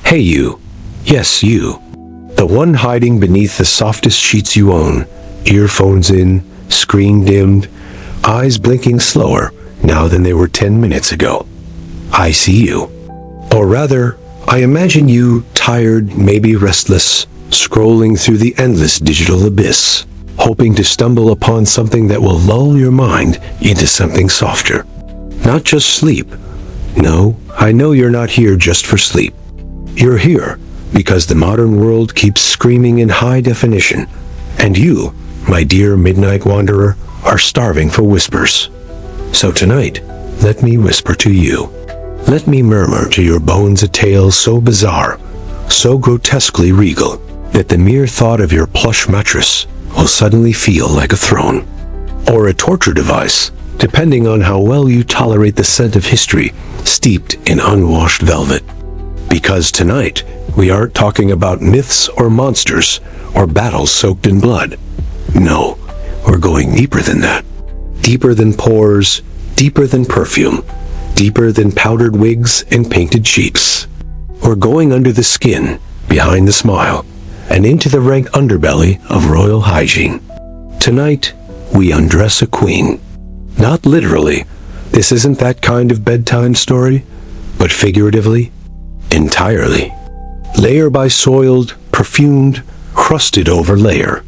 Hey you. Yes, you. The one hiding beneath the softest sheets you own, earphones in, screen dimmed, eyes blinking slower now than they were 10 minutes ago. I see you. Or rather, I imagine you, tired, maybe restless, scrolling through the endless digital abyss, hoping to stumble upon something that will lull your mind into something softer. Not just sleep. No, I know you're not here just for sleep. You're here because the modern world keeps screaming in high definition, and you, my dear midnight wanderer, are starving for whispers. So tonight, let me whisper to you. Let me murmur to your bones a tale so bizarre, so grotesquely regal, that the mere thought of your plush mattress will suddenly feel like a throne. Or a torture device, depending on how well you tolerate the scent of history steeped in unwashed velvet. Because tonight, we aren't talking about myths or monsters or battles soaked in blood. No, we're going deeper than that. Deeper than pores, deeper than perfume, deeper than powdered wigs and painted cheeks. We're going under the skin, behind the smile, and into the rank underbelly of royal hygiene. Tonight, we undress a queen. Not literally. This isn't that kind of bedtime story, but figuratively, entirely. Layer by soiled, perfumed, crusted over layer.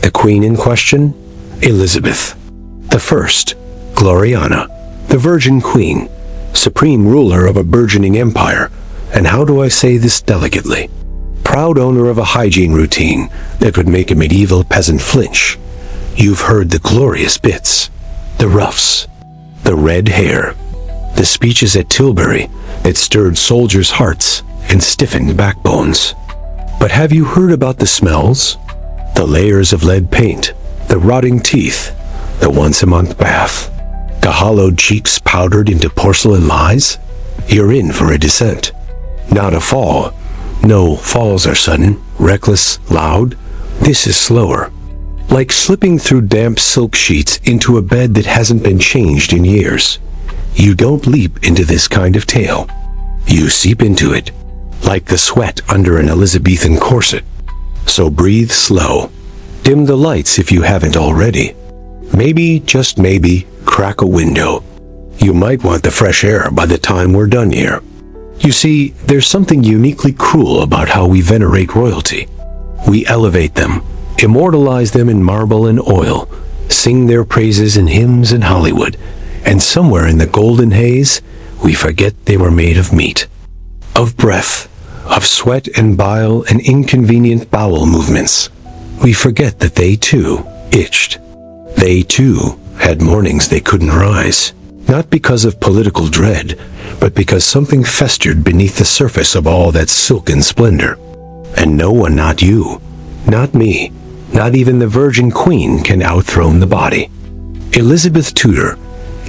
The queen in question? Elizabeth. The first, Gloriana, the Virgin Queen, supreme ruler of a burgeoning empire, and how do I say this delicately? Proud owner of a hygiene routine that would make a medieval peasant flinch. You've heard the glorious bits, the roughs, the red hair, the speeches at Tilbury that stirred soldiers' hearts and stiffened backbones. But have you heard about the smells? The layers of lead paint, the rotting teeth, the once-a-month bath, the hollowed cheeks powdered into porcelain lies? You're in for a descent. Not a fall. No, falls are sudden, reckless, loud. This is slower. Like slipping through damp silk sheets into a bed that hasn't been changed in years. You don't leap into this kind of tale. You seep into it, like the sweat under an Elizabethan corset. So breathe slow. Dim the lights if you haven't already. Maybe, just maybe, crack a window. You might want the fresh air by the time we're done here. You see, there's something uniquely cruel about how we venerate royalty. We elevate them, immortalize them in marble and oil, sing their praises in hymns in Hollywood, and somewhere in the golden haze, we forget they were made of meat, of breath, of sweat and bile and inconvenient bowel movements. We forget that they too itched. They too had mornings they couldn't rise, not because of political dread, but because something festered beneath the surface of all that silken splendor. And no one, not you, not me, not even the Virgin Queen can outthrone the body. Elizabeth Tudor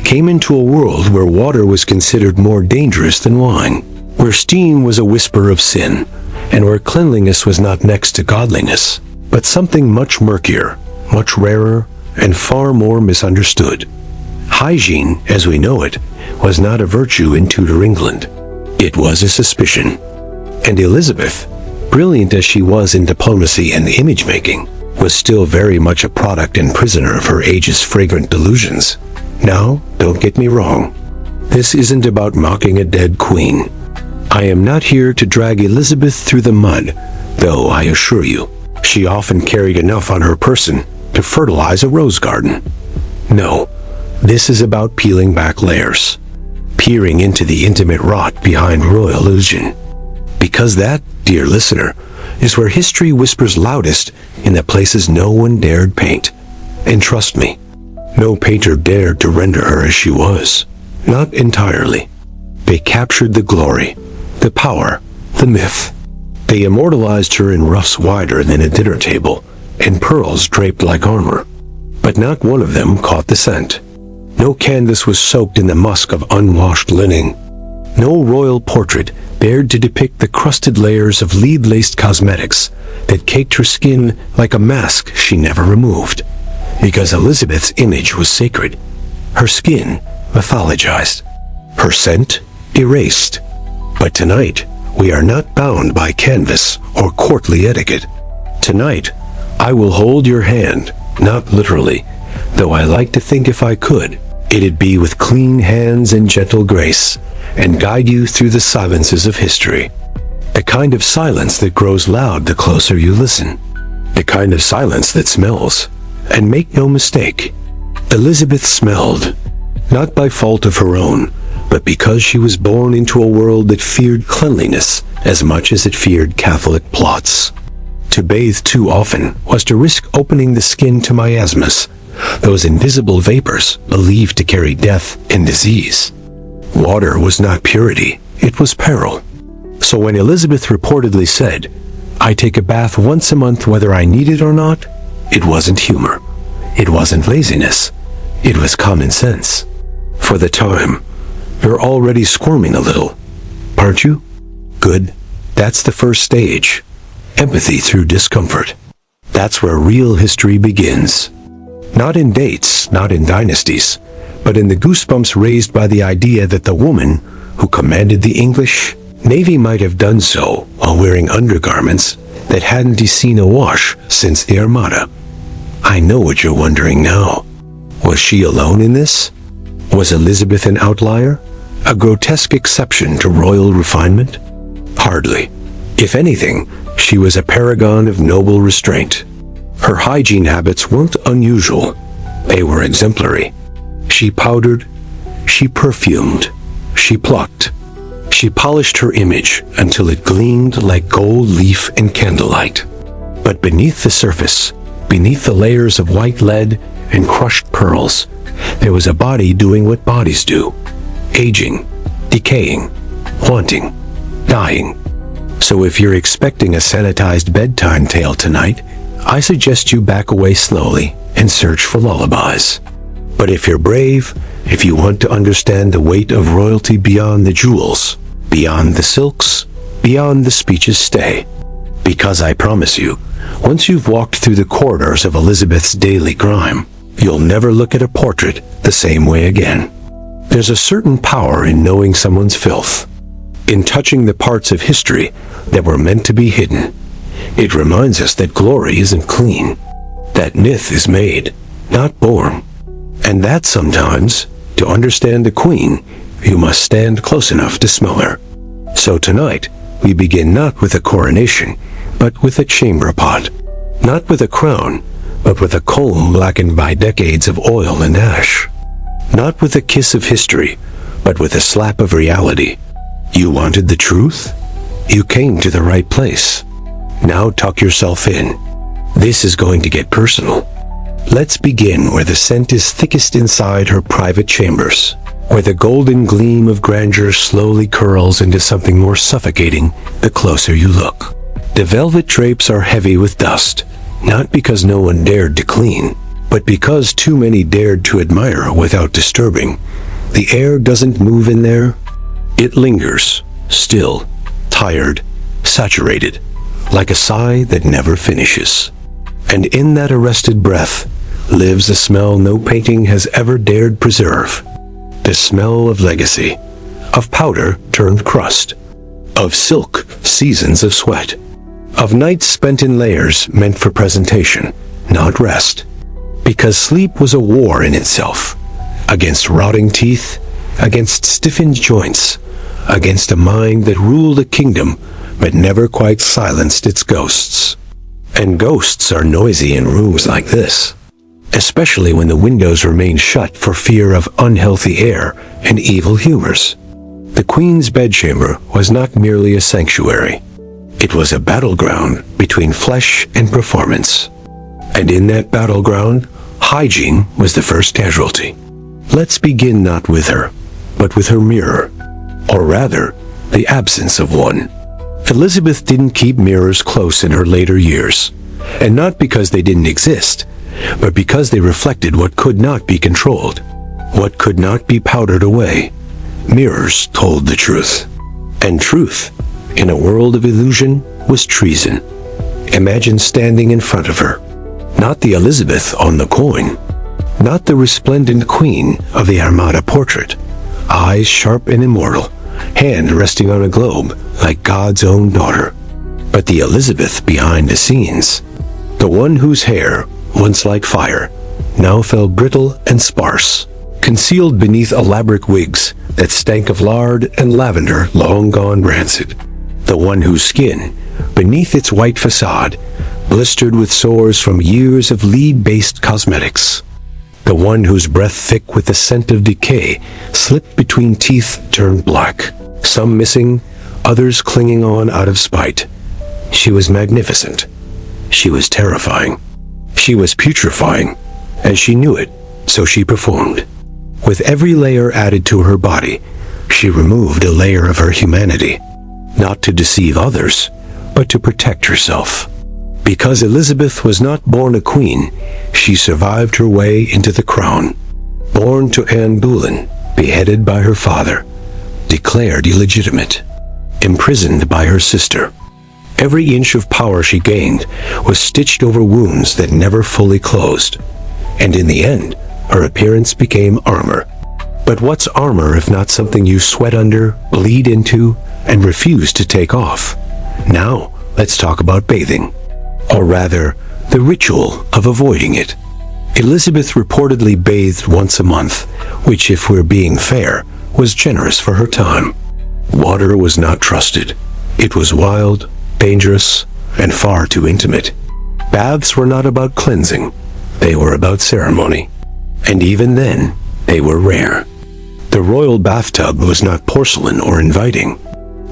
came into a world where water was considered more dangerous than wine, where steam was a whisper of sin, and where cleanliness was not next to godliness, but something much murkier, much rarer, and far more misunderstood. Hygiene, as we know it, was not a virtue in Tudor England. It was a suspicion. And Elizabeth, brilliant as she was in diplomacy and image-making, was still very much a product and prisoner of her age's fragrant delusions. Now, don't get me wrong. This isn't about mocking a dead queen. I am not here to drag Elizabeth through the mud, though I assure you, she often carried enough on her person to fertilize a rose garden. No, this is about peeling back layers, peering into the intimate rot behind royal illusion. Because that, dear listener, is where history whispers loudest in the places no one dared paint. And trust me, no painter dared to render her as she was. Not entirely. They captured the glory, the power, the myth. They immortalized her in ruffs wider than a dinner table, and pearls draped like armor. But not one of them caught the scent. No canvas was soaked in the musk of unwashed linen. No royal portrait dared to depict the crusted layers of lead-laced cosmetics that caked her skin like a mask she never removed. Because Elizabeth's image was sacred. Her skin mythologized. Her scent erased. But tonight, we are not bound by canvas or courtly etiquette. Tonight, I will hold your hand, not literally, though I like to think if I could, it'd be with clean hands and gentle grace, and guide you through the silences of history. A kind of silence that grows loud the closer you listen. A kind of silence that smells. And make no mistake, Elizabeth smelled, not by fault of her own, but because she was born into a world that feared cleanliness as much as it feared Catholic plots. To bathe too often was to risk opening the skin to miasmas, those invisible vapors believed to carry death and disease. Water was not purity, it was peril. So when Elizabeth reportedly said, "I take a bath once a month whether I need it or not," it wasn't humor. It wasn't laziness. It was common sense. For the time, you're already squirming a little, aren't you? Good. That's the first stage. Empathy through discomfort. That's where real history begins. Not in dates, not in dynasties, but in the goosebumps raised by the idea that the woman who commanded the English Navy might have done so while wearing undergarments that hadn't seen a wash since the Armada. I know what you're wondering now. Was she alone in this? Was Elizabeth an outlier? A grotesque exception to royal refinement? Hardly. If anything, she was a paragon of noble restraint. Her hygiene habits weren't unusual. They were exemplary. She powdered, she perfumed, she plucked. She polished her image until it gleamed like gold leaf in candlelight. But beneath the surface, beneath the layers of white lead and crushed pearls, there was a body doing what bodies do. Aging, decaying, haunting, dying. So if you're expecting a sanitized bedtime tale tonight, I suggest you back away slowly and search for lullabies. But if you're brave, if you want to understand the weight of royalty beyond the jewels, beyond the silks, beyond the speeches, stay. Because I promise you, once you've walked through the corridors of Elizabeth's daily grime, you'll never look at a portrait the same way again. There's a certain power in knowing someone's filth, in touching the parts of history that were meant to be hidden. It reminds us that glory isn't clean, that myth is made, not born, and that sometimes, to understand the queen, you must stand close enough to smell her. So tonight, we begin not with a coronation, but with a chamber pot. Not with a crown, but with a comb blackened by decades of oil and ash. Not with a kiss of history, but with a slap of reality. You wanted the truth? You came to the right place. Now tuck yourself in. This is going to get personal. Let's begin where the scent is thickest inside her private chambers, where the golden gleam of grandeur slowly curls into something more suffocating the closer you look. The velvet drapes are heavy with dust, not because no one dared to clean, but because too many dared to admire without disturbing. The air doesn't move in there. It lingers, still, tired, saturated, like a sigh that never finishes. And in that arrested breath lives a smell no painting has ever dared preserve. The smell of legacy, of powder turned crust, of silk seasons of sweat, of nights spent in layers meant for presentation, not rest. Because sleep was a war in itself, against rotting teeth, against stiffened joints, against a mind that ruled a kingdom but never quite silenced its ghosts. And ghosts are noisy in rooms like this, especially when the windows remain shut for fear of unhealthy air and evil humors. The Queen's bedchamber was not merely a sanctuary. It was a battleground between flesh and performance. And in that battleground, hygiene was the first casualty. Let's begin not with her, but with her mirror, or rather, the absence of one. Elizabeth didn't keep mirrors close in her later years, and not because they didn't exist, but because they reflected what could not be controlled, what could not be powdered away. Mirrors told the truth. And truth, in a world of illusion, was treason. Imagine standing in front of her, not the Elizabeth on the coin, not the resplendent queen of the Armada portrait, eyes sharp and immortal, hand resting on a globe like God's own daughter. But the Elizabeth behind the scenes, the one whose hair, once like fire, now fell brittle and sparse, concealed beneath elaborate wigs that stank of lard and lavender long gone rancid. The one whose skin, beneath its white facade, blistered with sores from years of lead-based cosmetics. The one whose breath thick with the scent of decay slipped between teeth turned black, some missing, others clinging on out of spite. She was magnificent. She was terrifying. She was putrefying, and she knew it, so she performed. With every layer added to her body, she removed a layer of her humanity, not to deceive others, but to protect herself. Because Elizabeth was not born a queen, she survived her way into the crown. Born to Anne Boleyn, beheaded by her father, declared illegitimate, imprisoned by her sister. Every inch of power she gained was stitched over wounds that never fully closed, and in the end, her appearance became armor. But what's armor if not something you sweat under, bleed into, and refuse to take off? Now, let's talk about bathing. Or rather, the ritual of avoiding it. Elizabeth reportedly bathed once a month, which, if we're being fair, was generous for her time. Water was not trusted. It was wild, dangerous, and far too intimate. Baths were not about cleansing. They were about ceremony. And even then, they were rare. The royal bathtub was not porcelain or inviting.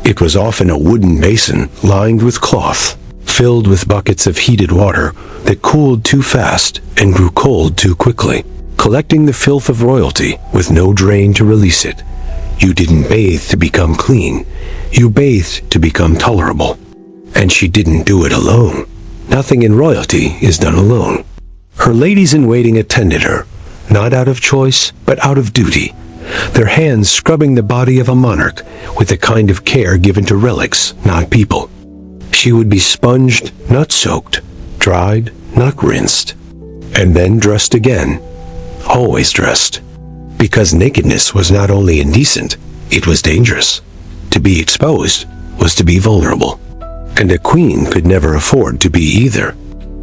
It was often a wooden basin lined with cloth, filled with buckets of heated water that cooled too fast and grew cold too quickly, collecting the filth of royalty with no drain to release it. You didn't bathe to become clean. You bathed to become tolerable. And she didn't do it alone. Nothing in royalty is done alone. Her ladies-in-waiting attended her, not out of choice, but out of duty, their hands scrubbing the body of a monarch with the kind of care given to relics, not people. She would be sponged, not soaked, dried, not rinsed, and then dressed again, always dressed. Because nakedness was not only indecent, it was dangerous. To be exposed was to be vulnerable. And a queen could never afford to be either.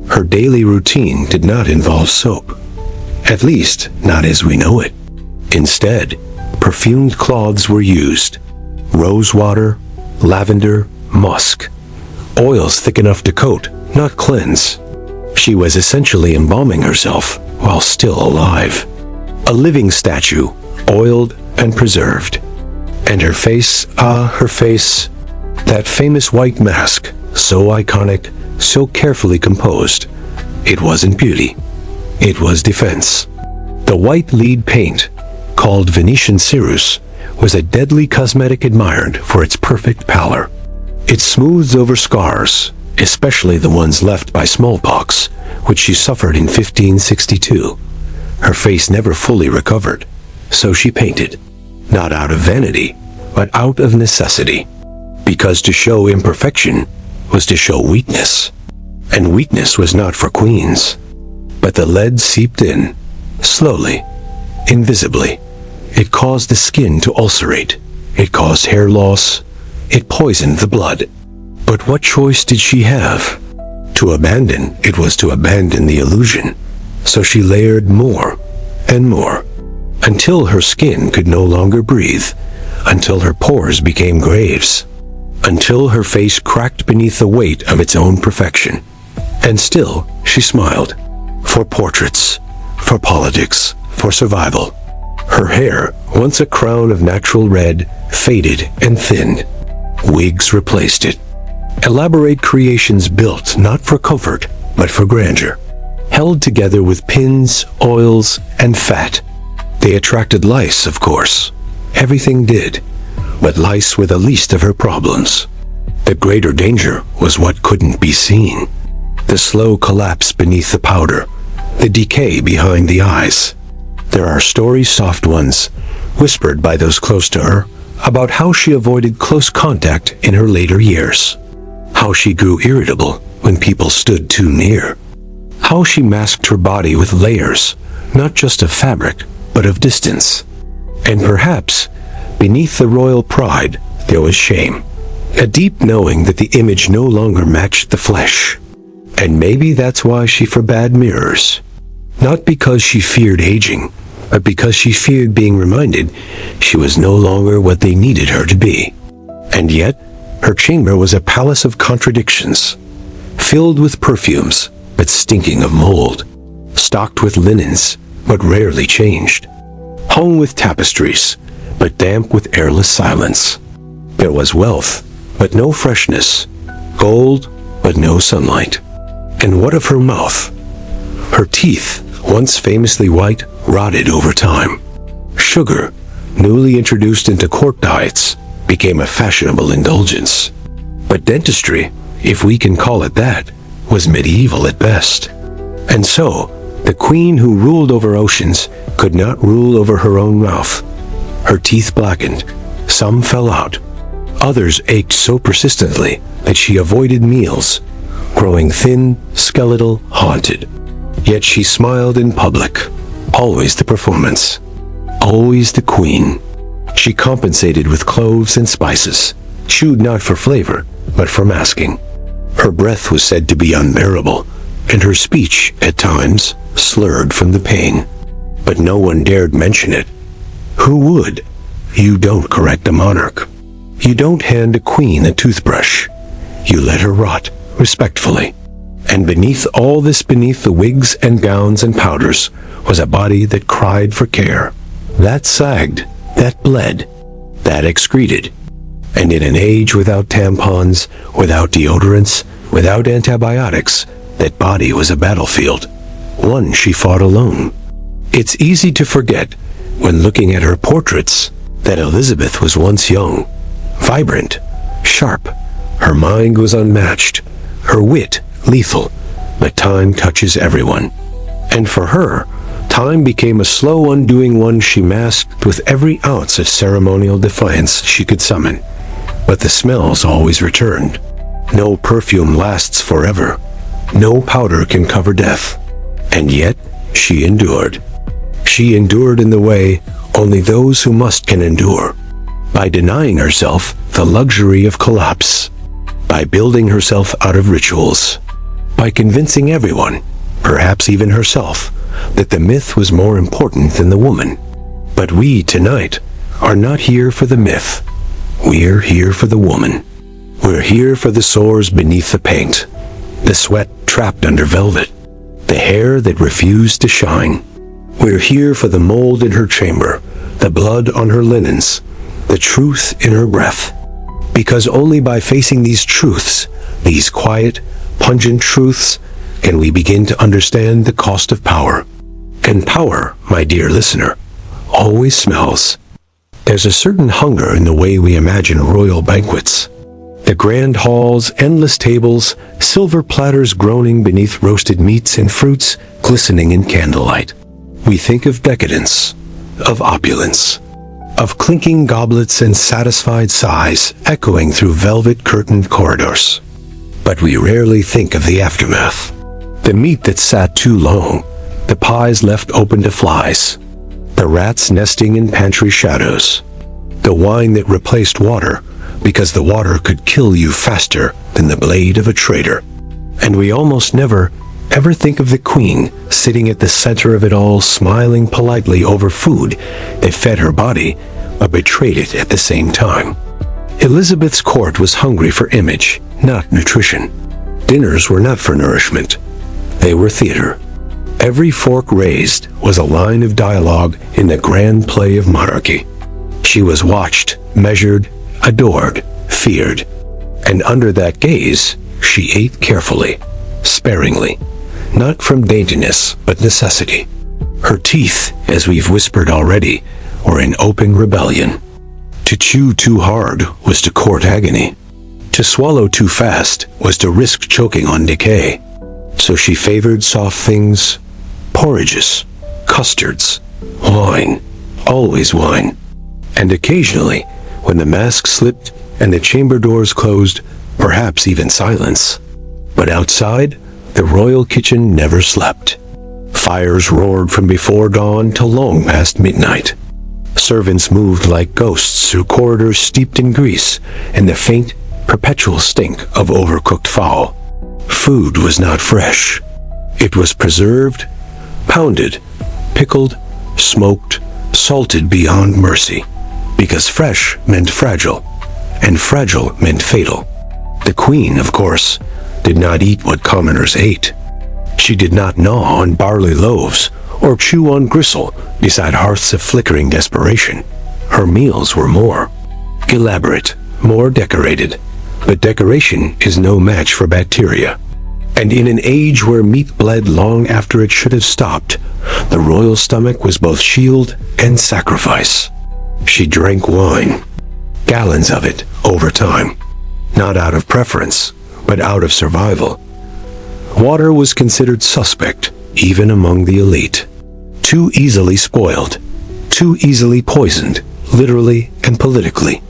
Her daily routine did not involve soap. At least, not as we know it. Instead, perfumed cloths were used. Rose water, lavender, musk. Oils thick enough to coat, not cleanse. She was essentially embalming herself while still alive. A living statue, oiled and preserved. And her face, her face, that famous white mask, so iconic, so carefully composed. It wasn't beauty. It was defense. The white lead paint, called Venetian ceruse, was a deadly cosmetic admired for its perfect pallor. It smoothed over scars, especially the ones left by smallpox, which she suffered in 1562. Her face never fully recovered, so she painted, not out of vanity, but out of necessity. Because to show imperfection was to show weakness. And weakness was not for queens. But the lead seeped in, slowly, invisibly. It caused the skin to ulcerate. It caused hair loss. It poisoned the blood. But what choice did she have? To abandon, it was to abandon the illusion. So she layered more and more, until her skin could no longer breathe, until her pores became graves, until her face cracked beneath the weight of its own perfection. And still, she smiled. For portraits, for politics, for survival. Her hair, once a crown of natural red, faded and thinned. Wigs replaced it. Elaborate creations built not for comfort, but for grandeur. Held together with pins, oils, and fat. They attracted lice, of course. Everything did. But lice were the least of her problems. The greater danger was what couldn't be seen. The slow collapse beneath the powder. The decay behind the eyes. There are stories, soft ones, whispered by those close to her, about how she avoided close contact in her later years. How she grew irritable when people stood too near. How she masked her body with layers, not just of fabric, but of distance. And perhaps, Beneath the royal pride, there was shame. A deep knowing that the image no longer matched the flesh. And maybe that's why she forbade mirrors. Not because she feared aging, but because she feared being reminded she was no longer what they needed her to be. And yet, her chamber was a palace of contradictions, filled with perfumes, but stinking of mold, stocked with linens, but rarely changed, hung with tapestries, but damp with airless silence. There was wealth, but no freshness, gold, but no sunlight. And what of her mouth? Her teeth, once famously white, rotted over time. Sugar, newly introduced into court diets, became a fashionable indulgence. But dentistry, if we can call it that, was medieval at best. And so, the queen who ruled over oceans could not rule over her own mouth. Her teeth blackened, some fell out. Others ached so persistently that she avoided meals, growing thin, skeletal, haunted. Yet she smiled in public, always the performance, always the queen. She compensated with cloves and spices, chewed not for flavor, but for masking. Her breath was said to be unbearable, and her speech, at times, slurred from the pain. But no one dared mention it. Who would? You don't correct a monarch. You don't hand a queen a toothbrush. You let her rot, respectfully. And beneath all this, beneath the wigs and gowns and powders, was a body that cried for care. That sagged, that bled, that excreted. And in an age without tampons, without deodorants, without antibiotics, that body was a battlefield, one she fought alone. It's easy to forget, when looking at her portraits, that Elizabeth was once young, vibrant, sharp. Her mind was unmatched, her wit lethal, but time touches everyone. And for her, time became a slow undoing one she masked with every ounce of ceremonial defiance she could summon. But the smells always returned. No perfume lasts forever. No powder can cover death. And yet, she endured. She endured in the way only those who must can endure. By denying herself the luxury of collapse. By building herself out of rituals. By convincing everyone, perhaps even herself, that the myth was more important than the woman. But we, tonight, are not here for the myth. We're here for the woman. We're here for the sores beneath the paint, the sweat trapped under velvet, the hair that refused to shine. We're here for the mold in her chamber, the blood on her linens, the truth in her breath. Because only by facing these truths, these quiet, pungent truths, can we begin to understand the cost of power. And power, my dear listener, always smells. There's a certain hunger in the way we imagine royal banquets. The grand halls, endless tables, silver platters groaning beneath roasted meats and fruits glistening in candlelight. We think of decadence, of opulence, of clinking goblets and satisfied sighs echoing through velvet-curtained corridors. But we rarely think of the aftermath. The meat that sat too long, the pies left open to flies, the rats nesting in pantry shadows, the wine that replaced water because the water could kill you faster than the blade of a traitor. And we almost never, ever think of the queen sitting at the center of it all, smiling politely over food that fed her body but betrayed it at the same time. Elizabeth's court was hungry for image, not nutrition. Dinners were not for nourishment. They were theater. Every fork raised was a line of dialogue in the grand play of monarchy. She was watched, measured, adored, feared. And under that gaze, she ate carefully, sparingly, not from daintiness, but necessity. Her teeth, as we've whispered already, were in open rebellion. To chew too hard was to court agony. To swallow too fast was to risk choking on decay. So she favored soft things, porridges, custards, wine, always wine. And occasionally, when the mask slipped and the chamber doors closed, perhaps even silence. But outside, the royal kitchen never slept. Fires roared from before dawn till long past midnight. Servants moved like ghosts through corridors steeped in grease and the faint, perpetual stink of overcooked fowl. Food was not fresh. It was preserved, pounded, pickled, smoked, salted beyond mercy, because fresh meant fragile, and fragile meant fatal. The queen, of course, did not eat what commoners ate. She did not gnaw on barley loaves or chew on gristle beside hearths of flickering desperation. Her meals were more elaborate, more decorated, but decoration is no match for bacteria. And in an age where meat bled long after it should have stopped, the royal stomach was both shield and sacrifice. She drank wine, gallons of it, over time, not out of preference, but out of survival. Water was considered suspect, even among the elite. Too easily spoiled, too easily poisoned, literally and politically.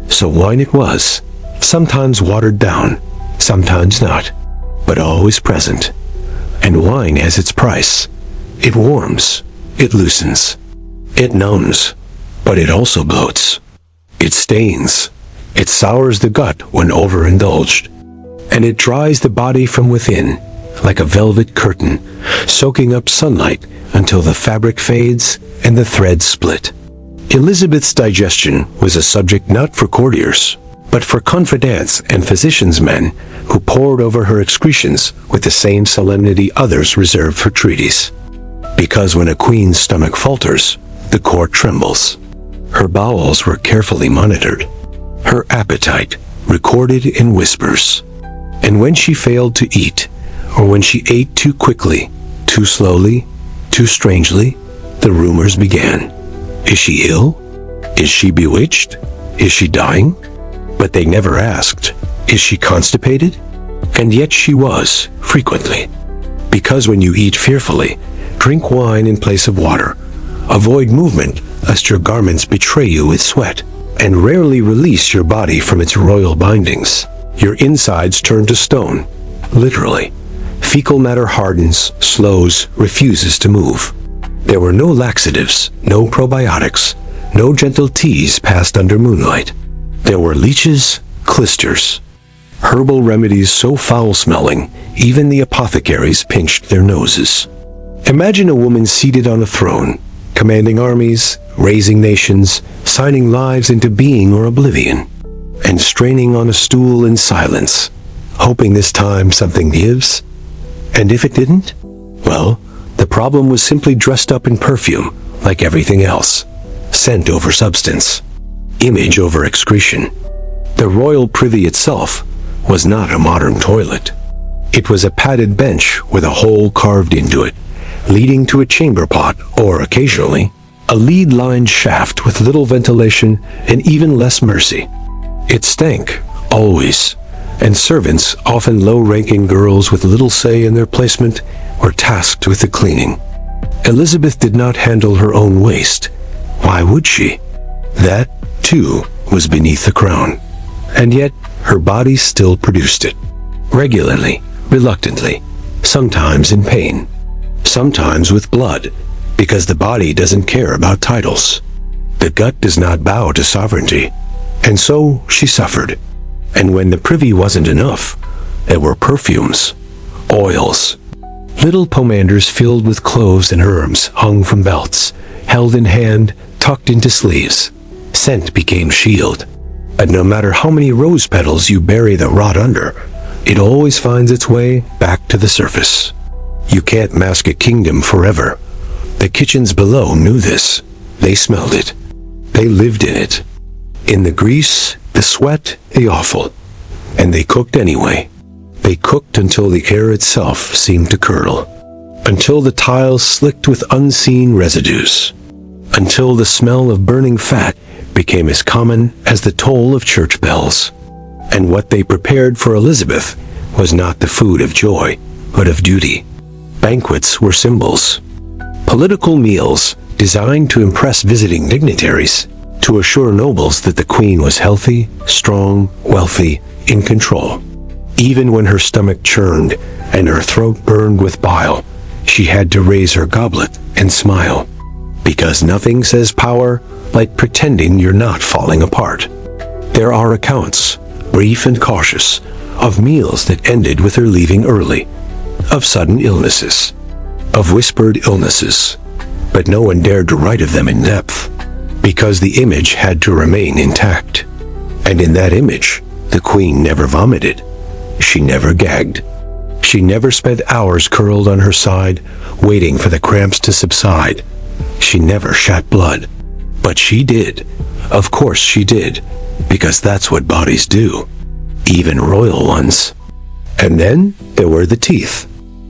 So wine it was, sometimes watered down, sometimes not, but always present. And wine has its price. It warms, it loosens, it numbs, but it also bloats. It stains, it sours the gut when overindulged, and it dries the body from within, like a velvet curtain, soaking up sunlight until the fabric fades and the threads split. Elizabeth's digestion was a subject not for courtiers, but for confidants and physicians' men who pored over her excretions with the same solemnity others reserved for treaties. Because when a queen's stomach falters, the court trembles. Her bowels were carefully monitored, her appetite recorded in whispers. And when she failed to eat, or when she ate too quickly, too slowly, too strangely, the rumors began. Is she ill? Is she bewitched? Is she dying? But they never asked, is she constipated? And yet she was, frequently. Because when you eat fearfully, drink wine in place of water. Avoid movement, lest your garments betray you with sweat, and rarely release your body from its royal bindings. Your insides turn to stone, literally. Fecal matter hardens, slows, refuses to move. There were no laxatives, no probiotics, no gentle teas passed under moonlight. There were leeches, clysters, herbal remedies so foul-smelling, even the apothecaries pinched their noses. Imagine a woman seated on a throne, commanding armies, raising nations, signing lives into being or oblivion, and straining on a stool in silence, hoping this time something gives. And if it didn't? Well, the problem was simply dressed up in perfume, like everything else. Scent over substance. Image over excretion. The royal privy itself was not a modern toilet. It was a padded bench with a hole carved into it, leading to a chamber pot, or occasionally, a lead-lined shaft with little ventilation and even less mercy. It stank, always, and servants, often low-ranking girls with little say in their placement, were tasked with the cleaning. Elizabeth did not handle her own waste. Why would she? That, too, was beneath the crown. And yet, her body still produced it. Regularly, reluctantly, sometimes in pain, sometimes with blood, because the body doesn't care about titles. The gut does not bow to sovereignty. And so she suffered. And when the privy wasn't enough, there were perfumes, oils, little pomanders filled with cloves and herbs hung from belts, held in hand, tucked into sleeves. Scent became shield. And no matter how many rose petals you bury the rot under, it always finds its way back to the surface. You can't mask a kingdom forever. The kitchens below knew this. They smelled it. They lived in it. In the grease, the sweat, the offal. And they cooked anyway. They cooked until the air itself seemed to curdle. Until the tiles slicked with unseen residues. Until the smell of burning fat became as common as the toll of church bells. And what they prepared for Elizabeth was not the food of joy, but of duty. Banquets were symbols. Political meals designed to impress visiting dignitaries, to assure nobles that the queen was healthy, strong, wealthy, in control. Even when her stomach churned and her throat burned with bile, she had to raise her goblet and smile. Because nothing says power like pretending you're not falling apart. There are accounts, brief and cautious, of meals that ended with her leaving early, of sudden illnesses, of whispered illnesses, but no one dared to write of them in depth, because the image had to remain intact. And in that image, the queen never vomited. She never gagged. She never spent hours curled on her side, waiting for the cramps to subside. She never shat blood. But she did. Of course she did, because that's what bodies do, even royal ones. And then there were the teeth.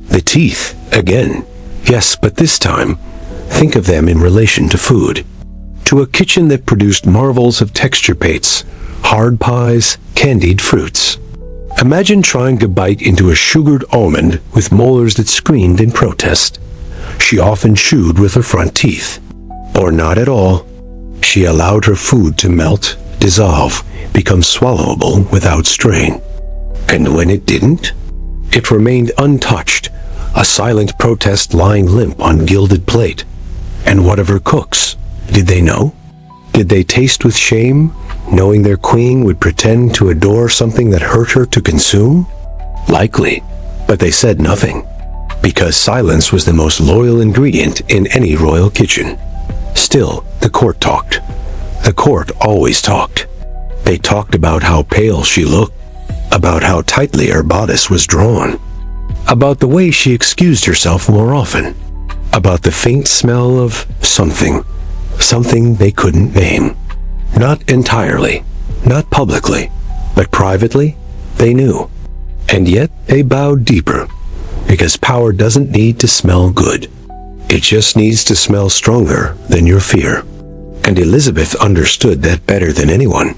The teeth, again. Yes, but this time, think of them in relation to food. To a kitchen that produced marvels of texture pates, hard pies, candied fruits. Imagine trying to bite into a sugared almond with molars that screamed in protest. She often chewed with her front teeth. Or not at all. She allowed her food to melt, dissolve, become swallowable without strain. And when it didn't, it remained untouched, a silent protest lying limp on gilded plate. And what of her cooks? Did they know? Did they taste with shame, knowing their queen would pretend to adore something that hurt her to consume? Likely, but they said nothing, because silence was the most loyal ingredient in any royal kitchen. Still, the court talked. The court always talked. They talked about how pale she looked, about how tightly her bodice was drawn, about the way she excused herself more often, about the faint smell of something they couldn't name. Not entirely, not publicly, but privately, they knew. And yet they bowed deeper, because power doesn't need to smell good. It just needs to smell stronger than your fear. And Elizabeth understood that better than anyone.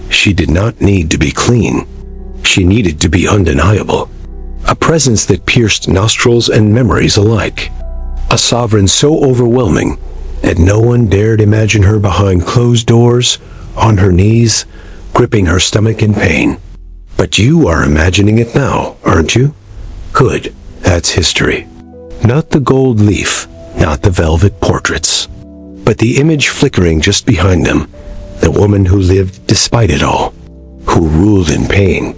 She did not need to be clean. She needed to be undeniable. A presence that pierced nostrils and memories alike. A sovereign so overwhelming that no one dared imagine her behind closed doors, on her knees, gripping her stomach in pain. But you are imagining it now, aren't you? Good, that's history. Not the gold leaf, not the velvet portraits, but the image flickering just behind them, the woman who lived despite it all, who ruled in pain,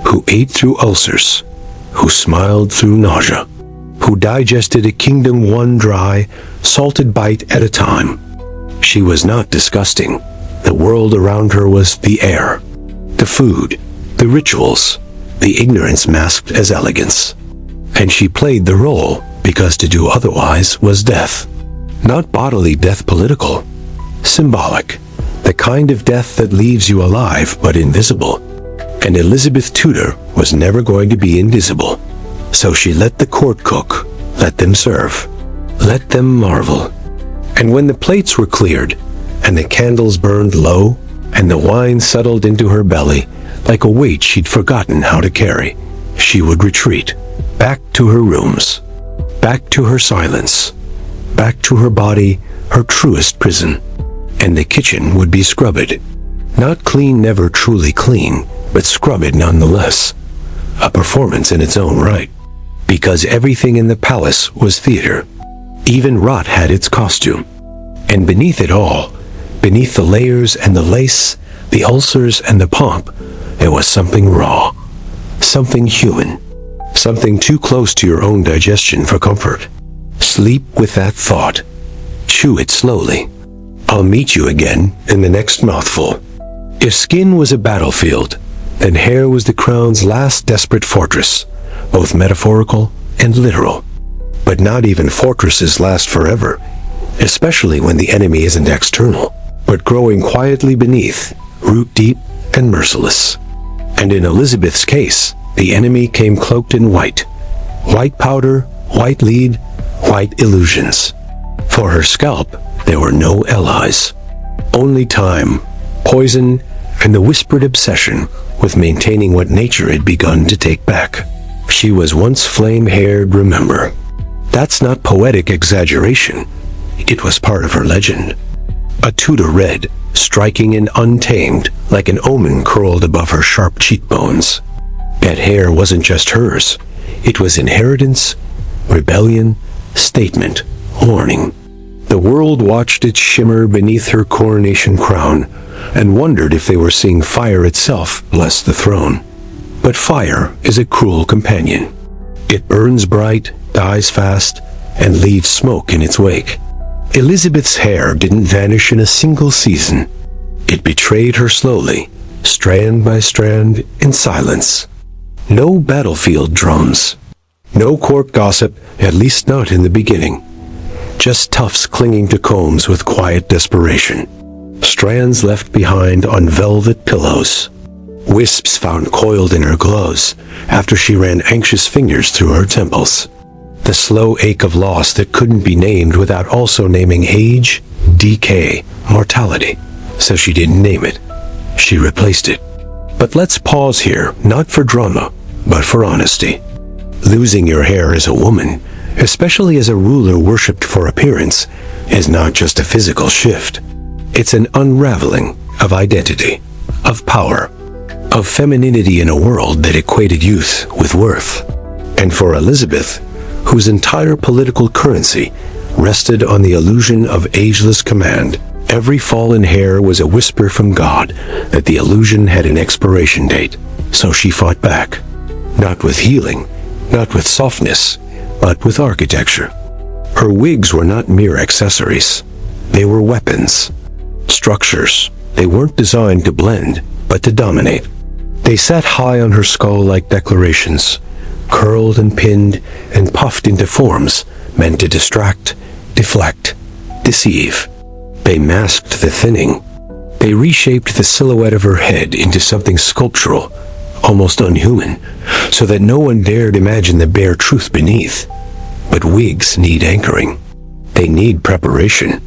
who ate through ulcers, who smiled through nausea, who digested a kingdom one dry, salted bite at a time. She was not disgusting. The world around her was the air, the food, the rituals, the ignorance masked as elegance. And she played the role because to do otherwise was death. Not bodily death political, symbolic, the kind of death that leaves you alive but invisible. And Elizabeth Tudor was never going to be invisible. So she let the court cook, let them serve, let them marvel. And when the plates were cleared, and the candles burned low, and the wine settled into her belly like a weight she'd forgotten how to carry, she would retreat, back to her rooms, back to her silence, back to her body, her truest prison. And the kitchen would be scrubbed. Not clean, never truly clean, but scrubbed nonetheless. A performance in its own right. Because everything in the palace was theater. Even rot had its costume. And beneath it all, beneath the layers and the lace, the ulcers and the pomp, there was something raw, something human, something too close to your own digestion for comfort. Sleep with that thought. Chew it slowly. I'll meet you again in the next mouthful. If skin was a battlefield, then hair was the crown's last desperate fortress, both metaphorical and literal. But not even fortresses last forever, especially when the enemy isn't external, but growing quietly beneath, root deep and merciless. And in Elizabeth's case, the enemy came cloaked in white. White powder, white lead, white illusions. For her scalp, there were no allies. Only time, poison, and the whispered obsession with maintaining what nature had begun to take back. She was once flame-haired, remember. That's not poetic exaggeration. It was part of her legend. A Tudor red, striking and untamed, like an omen curled above her sharp cheekbones. That hair wasn't just hers. It was inheritance, rebellion, statement, warning. The world watched it shimmer beneath her coronation crown, and wondered if they were seeing fire itself bless the throne. But fire is a cruel companion. It burns bright, dies fast, and leaves smoke in its wake. Elizabeth's hair didn't vanish in a single season. It betrayed her slowly, strand by strand, in silence. No battlefield drums. No court gossip, at least not in the beginning. Just tufts clinging to combs with quiet desperation. Strands left behind on velvet pillows. Wisps found coiled in her gloves after she ran anxious fingers through her temples. The slow ache of loss that couldn't be named without also naming age, decay, mortality. So she didn't name it. She replaced it. But let's pause here, not for drama, but for honesty. Losing your hair as a woman, especially as a ruler worshipped for appearance, is not just a physical shift. It's an unraveling of identity, of power, of femininity in a world that equated youth with worth. And for Elizabeth, whose entire political currency rested on the illusion of ageless command, every fallen hair was a whisper from God that the illusion had an expiration date. So she fought back, not with healing, not with softness, but with architecture. Her wigs were not mere accessories. They were weapons, structures. They weren't designed to blend, but to dominate. They sat high on her skull like declarations, curled and pinned and puffed into forms meant to distract, deflect, deceive. They masked the thinning. They reshaped the silhouette of her head into something sculptural, almost unhuman, so that no one dared imagine the bare truth beneath. But wigs need anchoring. They need preparation.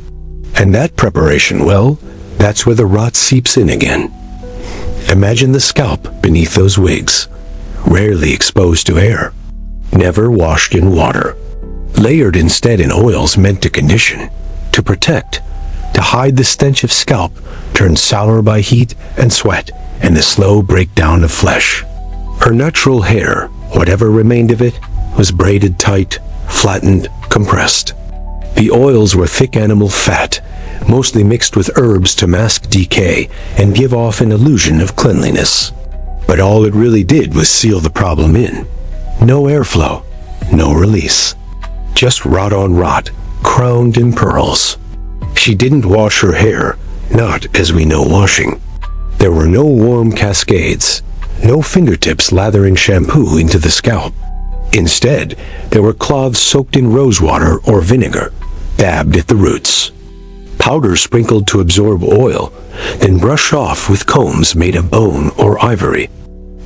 And that preparation, well, that's where the rot seeps in again. Imagine the scalp beneath those wigs, rarely exposed to air, never washed in water, layered instead in oils meant to condition, to protect, to hide the stench of scalp turned sour by heat and sweat and the slow breakdown of flesh. Her natural hair, whatever remained of it, was braided tight, flattened, compressed. The oils were thick animal fat, mostly mixed with herbs to mask decay and give off an illusion of cleanliness. But all it really did was seal the problem in. No airflow, no release. Just rot on rot, crowned in pearls. She didn't wash her hair, not as we know washing. There were no warm cascades, no fingertips lathering shampoo into the scalp. Instead, there were cloths soaked in rosewater or vinegar, dabbed at the roots. Powder sprinkled to absorb oil, then brushed off with combs made of bone or ivory.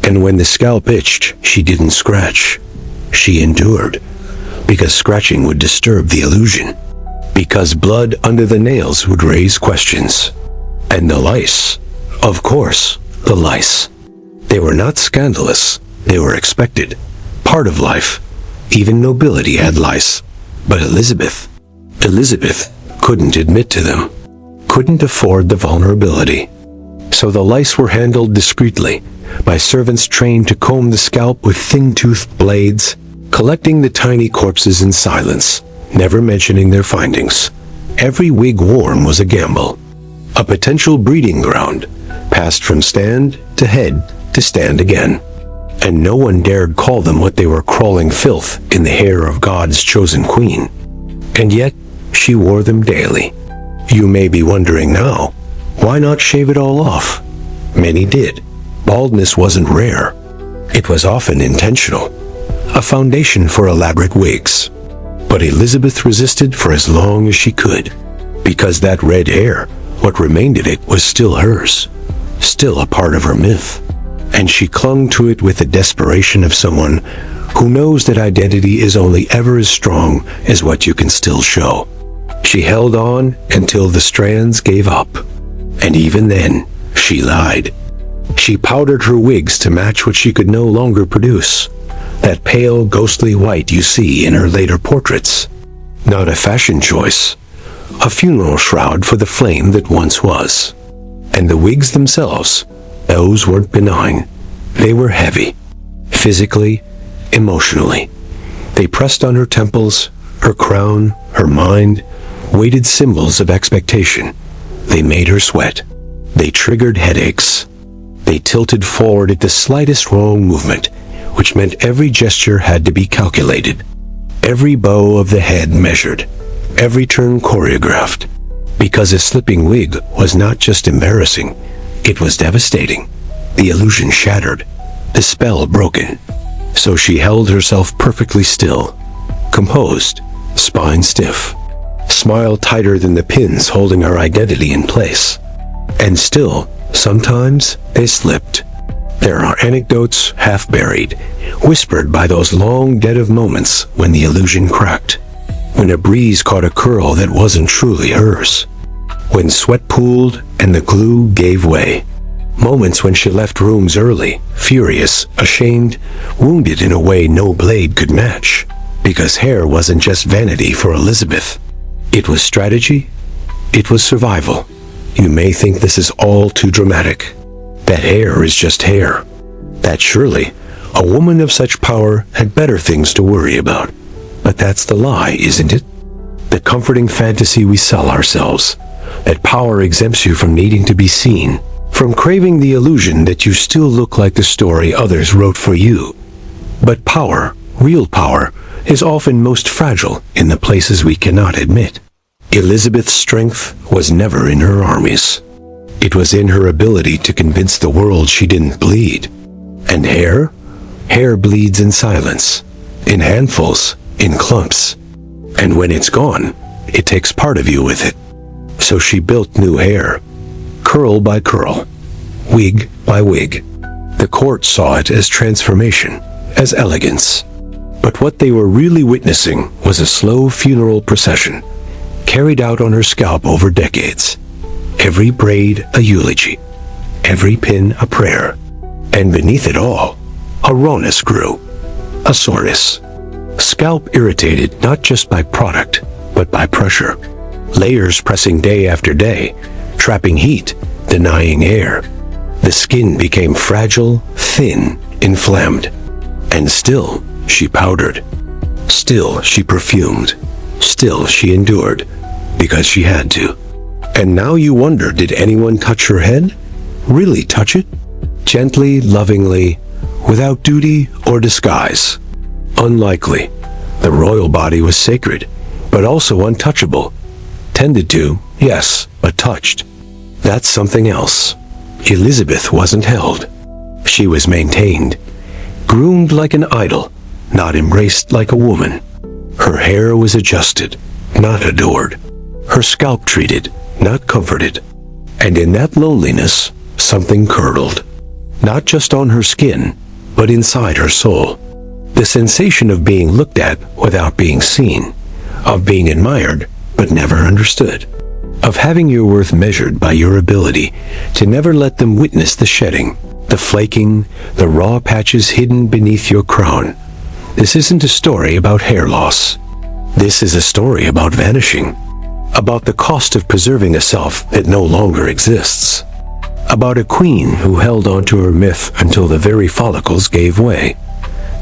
And when the scalp itched, she didn't scratch. She endured, because scratching would disturb the illusion. Because blood under the nails would raise questions. And the lice, of course, the lice. They were not scandalous, they were expected. Part of life. Even nobility had lice. But Elizabeth couldn't admit to them. Couldn't afford the vulnerability. So the lice were handled discreetly, by servants trained to comb the scalp with thin-toothed blades, collecting the tiny corpses in silence, never mentioning their findings. Every wig worn was a gamble. A potential breeding ground, passed from stand to head to stand again. And no one dared call them what they were, crawling filth in the hair of God's chosen queen. And yet, she wore them daily. You may be wondering now, why not shave it all off? Many did. Baldness wasn't rare. It was often intentional, a foundation for elaborate wigs. But Elizabeth resisted for as long as she could, because that red hair, what remained of it, was still hers, still a part of her myth. And she clung to it with the desperation of someone who knows that identity is only ever as strong as what you can still show. She held on until the strands gave up. And even then, she lied. She powdered her wigs to match what she could no longer produce. That pale, ghostly white you see in her later portraits. Not a fashion choice. A funeral shroud for the flame that once was. And the wigs themselves, those weren't benign. They were heavy. Physically, emotionally. They pressed on her temples, her crown, her mind, weighted symbols of expectation. They made her sweat. They triggered headaches. They tilted forward at the slightest wrong movement, which meant every gesture had to be calculated. Every bow of the head measured. Every turn choreographed. Because a slipping wig was not just embarrassing, it was devastating. The illusion shattered. The spell broken. So she held herself perfectly still, composed, spine stiff, smile tighter than the pins holding her identity in place. And still, sometimes they slipped. There are anecdotes half buried, whispered by those long dead of moments when the illusion cracked, when a breeze caught a curl that wasn't truly hers, when sweat pooled and the glue gave way. Moments when she left rooms early, furious, ashamed, wounded in a way no blade could match. Because hair wasn't just vanity for Elizabeth. It was strategy. It was survival. You may think this is all too dramatic. That hair is just hair. That surely, a woman of such power had better things to worry about. But that's the lie, isn't it? The comforting fantasy we sell ourselves. That power exempts you from needing to be seen. From craving the illusion that you still look like the story others wrote for you. But power, real power, is often most fragile in the places we cannot admit. Elizabeth's strength was never in her armies. It was in her ability to convince the world she didn't bleed. And hair? Hair bleeds in silence, in handfuls, in clumps. And when it's gone, it takes part of you with it. So she built new hair, curl by curl, wig by wig. The court saw it as transformation, as elegance. But what they were really witnessing was a slow funeral procession, carried out on her scalp over decades. Every braid a eulogy, every pin a prayer. And beneath it all, a rawness grew, a soreness. Scalp irritated not just by product, but by pressure. Layers pressing day after day, trapping heat, denying air. The skin became fragile, thin, inflamed. And still, she powdered. Still, she perfumed. Still, she endured, because she had to. And now you wonder, did anyone touch her head? Really touch it? Gently, lovingly, without duty or disguise. Unlikely. The royal body was sacred, but also untouchable. Tended to, yes, but touched. That's something else. Elizabeth wasn't held. She was maintained. Groomed like an idol, not embraced like a woman. Her hair was adjusted, not adored. Her scalp treated, not comforted. And in that loneliness, something curdled. Not just on her skin, but inside her soul. The sensation of being looked at without being seen. Of being admired, but never understood. Of having your worth measured by your ability to never let them witness the shedding, the flaking, the raw patches hidden beneath your crown. This isn't a story about hair loss. This is a story about vanishing. About the cost of preserving a self that no longer exists. About a queen who held on to her myth until the very follicles gave way.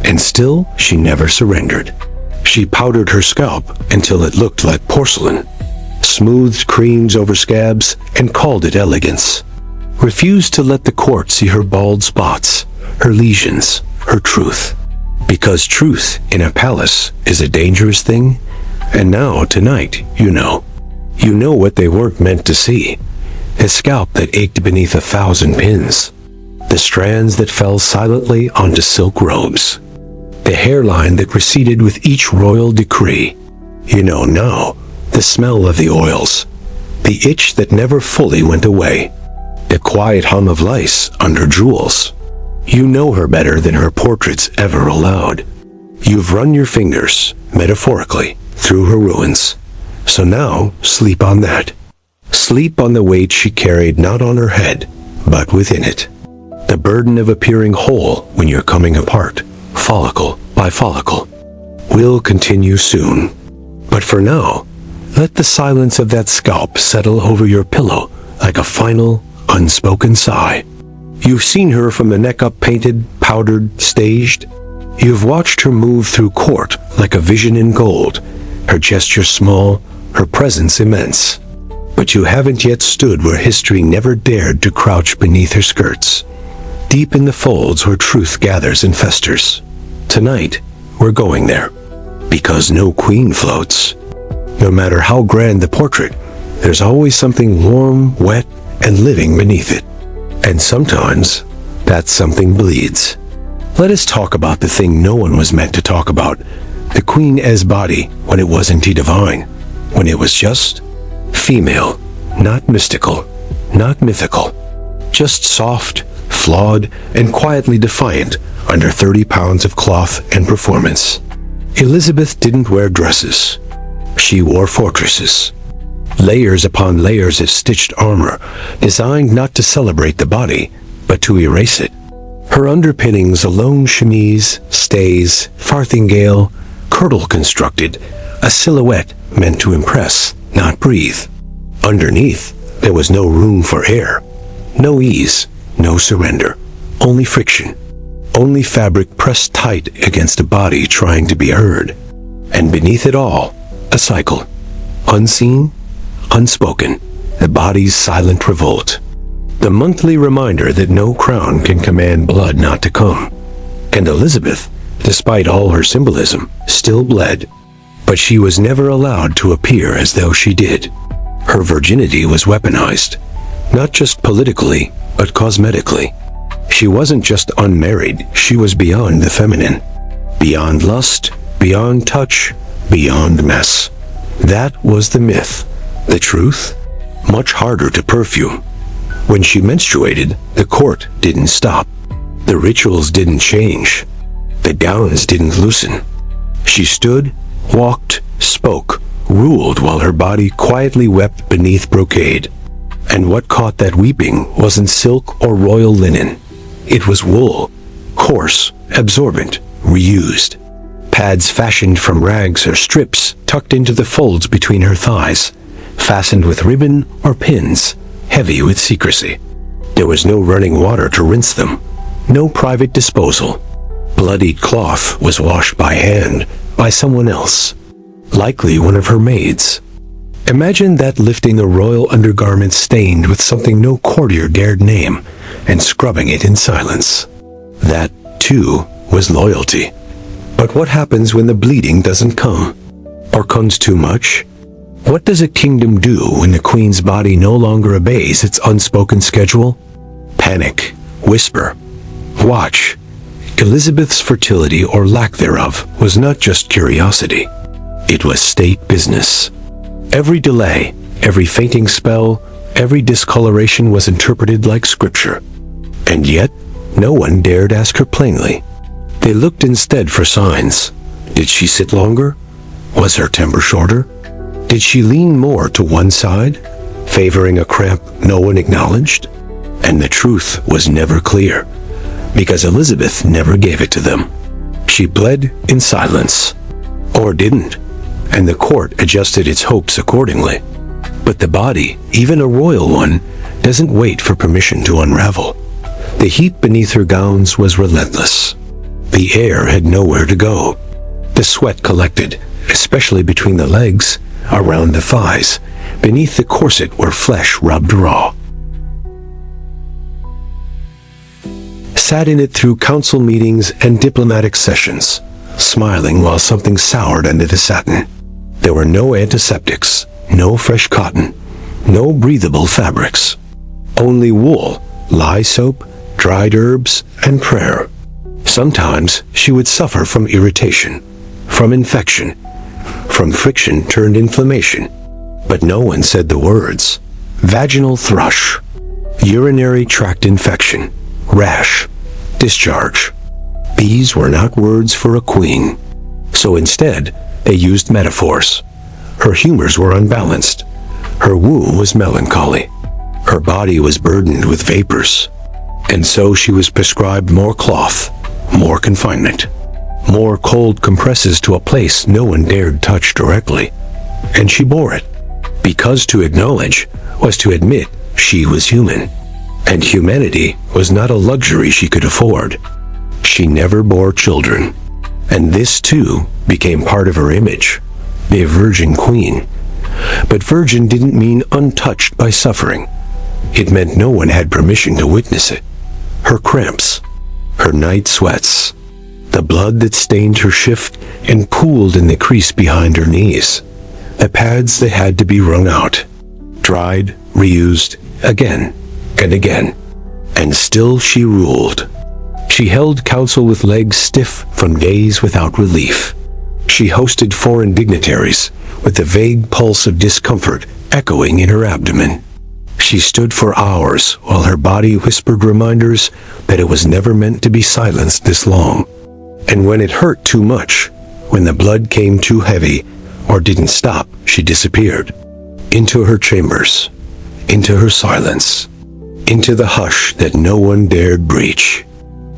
And still, she never surrendered. She powdered her scalp until it looked like porcelain. Smoothed creams over scabs and called it elegance. Refused to let the court see her bald spots, her lesions, her truth. Because truth in a palace is a dangerous thing. And now, tonight, you know. You know what they weren't meant to see. A scalp that ached beneath 1,000 pins. The strands that fell silently onto silk robes. The hairline that receded with each royal decree. You know now, the smell of the oils. The itch that never fully went away. The quiet hum of lice under jewels. You know her better than her portraits ever allowed. You've run your fingers, metaphorically, through her ruins. So now, sleep on that. Sleep on the weight she carried not on her head, but within it. The burden of appearing whole when you're coming apart, follicle by follicle. We'll continue soon. But for now, let the silence of that scalp settle over your pillow like a final, unspoken sigh. You've seen her from the neck up painted, powdered, staged. You've watched her move through court like a vision in gold, her gesture small, her presence immense. But you haven't yet stood where history never dared to crouch beneath her skirts, deep in the folds where truth gathers and festers. Tonight, we're going there, because no queen floats. No matter how grand the portrait, there's always something warm, wet, and living beneath it. And sometimes, that something bleeds. Let us talk about the thing no one was meant to talk about, the Queen's body when it wasn't divine, when it was just female, not mystical, not mythical, just soft, flawed, and quietly defiant under 30 pounds of cloth and performance. Elizabeth didn't wear dresses. She wore fortresses. Layers upon layers of stitched armor, designed not to celebrate the body, but to erase it. Her underpinnings alone chemise, stays, farthingale, curdled constructed, a silhouette meant to impress, not breathe. Underneath, there was no room for air, no ease, no surrender, only friction, only fabric pressed tight against a body trying to be heard. And beneath it all, a cycle, unseen, unspoken, the body's silent revolt. The monthly reminder that no crown can command blood not to come. And Elizabeth, despite all her symbolism, still bled. But she was never allowed to appear as though she did. Her virginity was weaponized, not just politically, but cosmetically. She wasn't just unmarried, she was beyond the feminine. Beyond lust, beyond touch, beyond mess. That was the myth. The truth? Much harder to perfume. When she menstruated, the court didn't stop. The rituals didn't change. The gowns didn't loosen. She stood, walked, spoke, ruled while her body quietly wept beneath brocade. And what caught that weeping wasn't silk or royal linen. It was wool, coarse, absorbent, reused. Pads fashioned from rags or strips tucked into the folds between her thighs, fastened with ribbon or pins, heavy with secrecy. There was no running water to rinse them, no private disposal. Bloodied cloth was washed by hand by someone else, likely one of her maids. Imagine that, lifting a royal undergarment stained with something no courtier dared name and scrubbing it in silence. That, too, was loyalty. But what happens when the bleeding doesn't come? Or comes too much? What does a kingdom do when the queen's body no longer obeys its unspoken schedule? Panic, whisper, watch. Elizabeth's fertility, or lack thereof, was not just curiosity. It was state business. Every delay, every fainting spell, every discoloration was interpreted like scripture. And yet, no one dared ask her plainly. They looked instead for signs. Did she sit longer? Was her temper shorter? Did she lean more to one side, favoring a cramp no one acknowledged? And the truth was never clear, because Elizabeth never gave it to them. She bled in silence, or didn't, and the court adjusted its hopes accordingly. But the body, even a royal one, doesn't wait for permission to unravel. The heat beneath her gowns was relentless. The air had nowhere to go. The sweat collected, especially between the legs, around the thighs, beneath the corset where flesh rubbed raw. Sat in it through council meetings and diplomatic sessions, smiling while something soured under the satin. There were no antiseptics, no fresh cotton, no breathable fabrics. Only wool, lye soap, dried herbs, and prayer. Sometimes she would suffer from irritation, from infection, from friction turned inflammation. But no one said the words. Vaginal thrush, urinary tract infection, rash, discharge. These were not words for a queen. So instead, they used metaphors. Her humors were unbalanced. Her womb was melancholy. Her body was burdened with vapors. And so she was prescribed more cloth, more confinement, more cold compresses to a place no one dared touch directly. And she bore it, because to acknowledge was to admit she was human. And humanity was not a luxury she could afford. She never bore children. And this, too, became part of her image. The virgin queen. But virgin didn't mean untouched by suffering. It meant no one had permission to witness it. Her cramps, her night sweats, the blood that stained her shift and pooled in the crease behind her knees, the pads that had to be wrung out, dried, reused, again and again. And still she ruled. She held council with legs stiff from days without relief. She hosted foreign dignitaries with the vague pulse of discomfort echoing in her abdomen. She stood for hours while her body whispered reminders that it was never meant to be silenced this long. And when it hurt too much, when the blood came too heavy or didn't stop, she disappeared. Into her chambers, into her silence, into the hush that no one dared breach.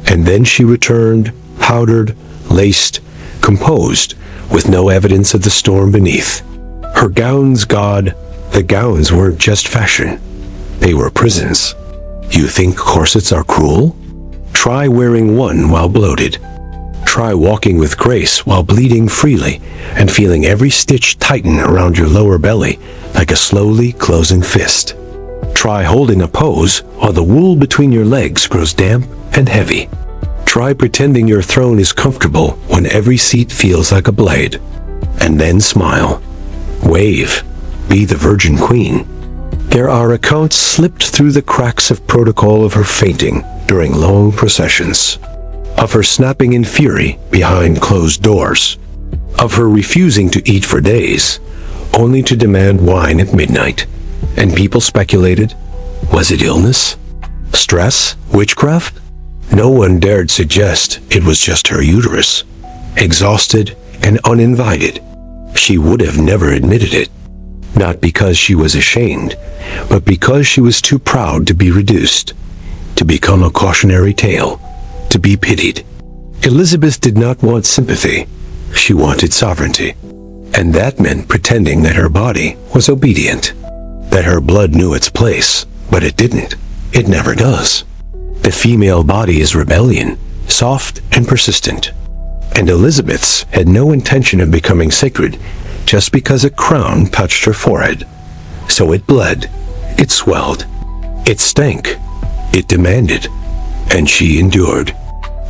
And then she returned, powdered, laced, composed, with no evidence of the storm beneath. Her gowns, God, the gowns weren't just fashion. They were prisons. You think corsets are cruel? Try wearing one while bloated. Try walking with grace while bleeding freely and feeling every stitch tighten around your lower belly like a slowly closing fist. Try holding a pose while the wool between your legs grows damp and heavy. Try pretending your throne is comfortable when every seat feels like a blade. And then smile. Wave. Be the Virgin Queen. There are accounts slipped through the cracks of protocol of her fainting during long processions, of her snapping in fury behind closed doors, of her refusing to eat for days, only to demand wine at midnight. And people speculated, was it illness? Stress? Witchcraft? No one dared suggest it was just her uterus. Exhausted and uninvited, she would have never admitted it. Not because she was ashamed, but because she was too proud to be reduced, to become a cautionary tale, to be pitied. Elizabeth did not want sympathy. She wanted sovereignty. And that meant pretending that her body was obedient, that her blood knew its place, but it didn't. It never does. The female body is rebellion, soft and persistent. And Elizabeth's had no intention of becoming sacred just because a crown touched her forehead. So it bled, it swelled, it stank, it demanded, and she endured.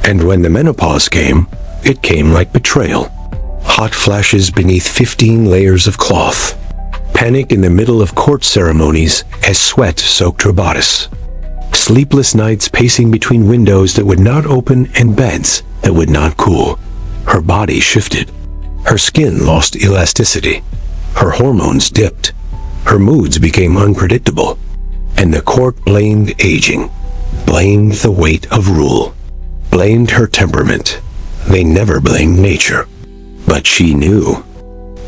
And when the menopause came, it came like betrayal. Hot flashes beneath 15 layers of cloth. Panic in the middle of court ceremonies as sweat soaked her bodice. Sleepless nights pacing between windows that would not open and beds that would not cool. Her body shifted. Her skin lost elasticity. Her hormones dipped. Her moods became unpredictable. And the court blamed aging, blamed the weight of rule, blamed her temperament. They never blamed nature. But she knew.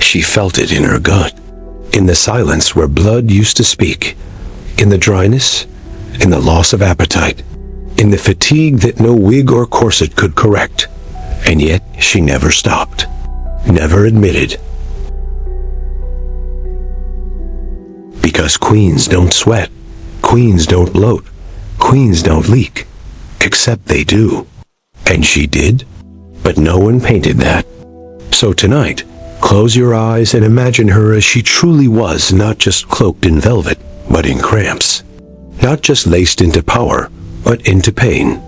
She felt it in her gut. In the silence where blood used to speak. In the dryness, in the loss of appetite, in the fatigue that no wig or corset could correct. And yet she never stopped. Never admitted. Because queens don't sweat, queens don't bloat, queens don't leak, except they do. And she did, but no one painted that. So tonight, close your eyes and imagine her as she truly was, not just cloaked in velvet, but in cramps. Not just laced into power, but into pain.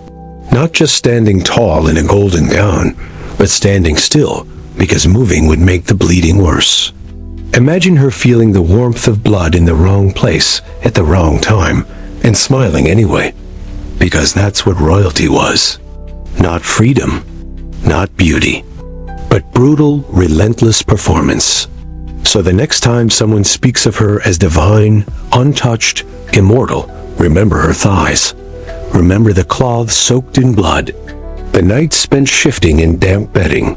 Not just standing tall in a golden gown, but standing still, because moving would make the bleeding worse. Imagine her feeling the warmth of blood in the wrong place at the wrong time, and smiling anyway, because that's what royalty was. Not freedom, not beauty, but brutal, relentless performance. So the next time someone speaks of her as divine, untouched, immortal, remember her thighs. Remember the cloths soaked in blood, the nights spent shifting in damp bedding,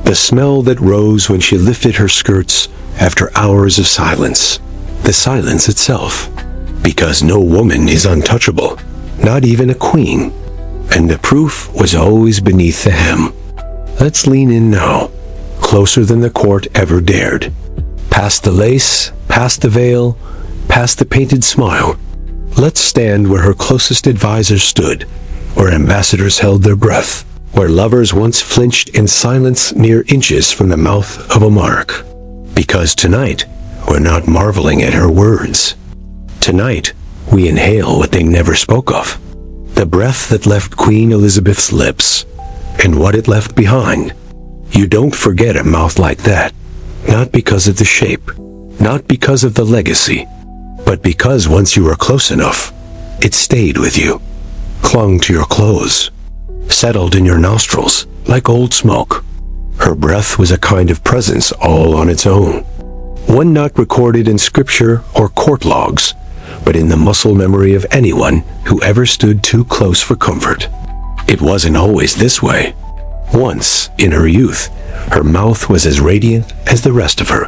the smell that rose when she lifted her skirts after hours of silence, the silence itself. Because no woman is untouchable, not even a queen, and the proof was always beneath the hem. Let's lean in now, closer than the court ever dared. Past the lace, past the veil, past the painted smile. Let's stand where her closest advisors stood, where ambassadors held their breath, where lovers once flinched in silence mere inches from the mouth of a monarch. Because tonight, we're not marveling at her words. Tonight, we inhale what they never spoke of. The breath that left Queen Elizabeth's lips, and what it left behind. You don't forget a mouth like that, not because of the shape, not because of the legacy, but because once you were close enough, it stayed with you, clung to your clothes, settled in your nostrils like old smoke. Her breath was a kind of presence all on its own, one not recorded in scripture or court logs, but in the muscle memory of anyone who ever stood too close for comfort. It wasn't always this way. Once, in her youth, her mouth was as radiant as the rest of her.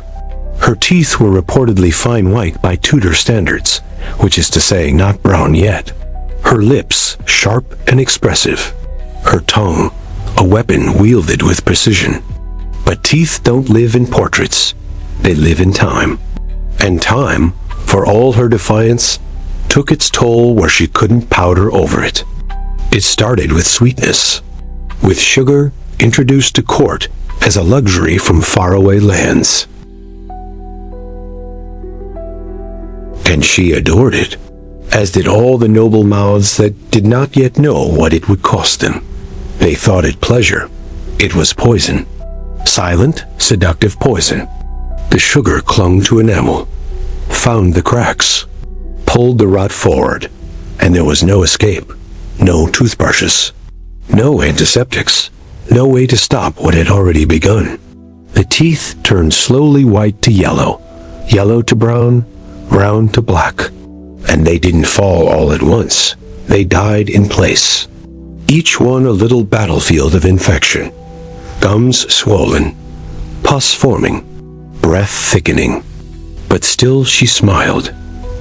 Her teeth were reportedly fine white by Tudor standards, which is to say not brown yet. Her lips sharp and expressive. Her tongue, a weapon wielded with precision. But teeth don't live in portraits. They live in time. And time, for all her defiance, took its toll where she couldn't powder over it. It started with sweetness, with sugar introduced to court as a luxury from faraway lands. And she adored it, as did all the noble mouths that did not yet know what it would cost them. They thought it pleasure. It was poison. Silent, seductive poison. The sugar clung to enamel, found the cracks, pulled the rot forward, and there was no escape, no toothbrushes, no antiseptics, no way to stop what had already begun. The teeth turned slowly white to yellow, yellow to brown, brown to black, and they didn't fall all at once. They died in place, each one a little battlefield of infection, gums swollen, pus forming, breath thickening. But still she smiled.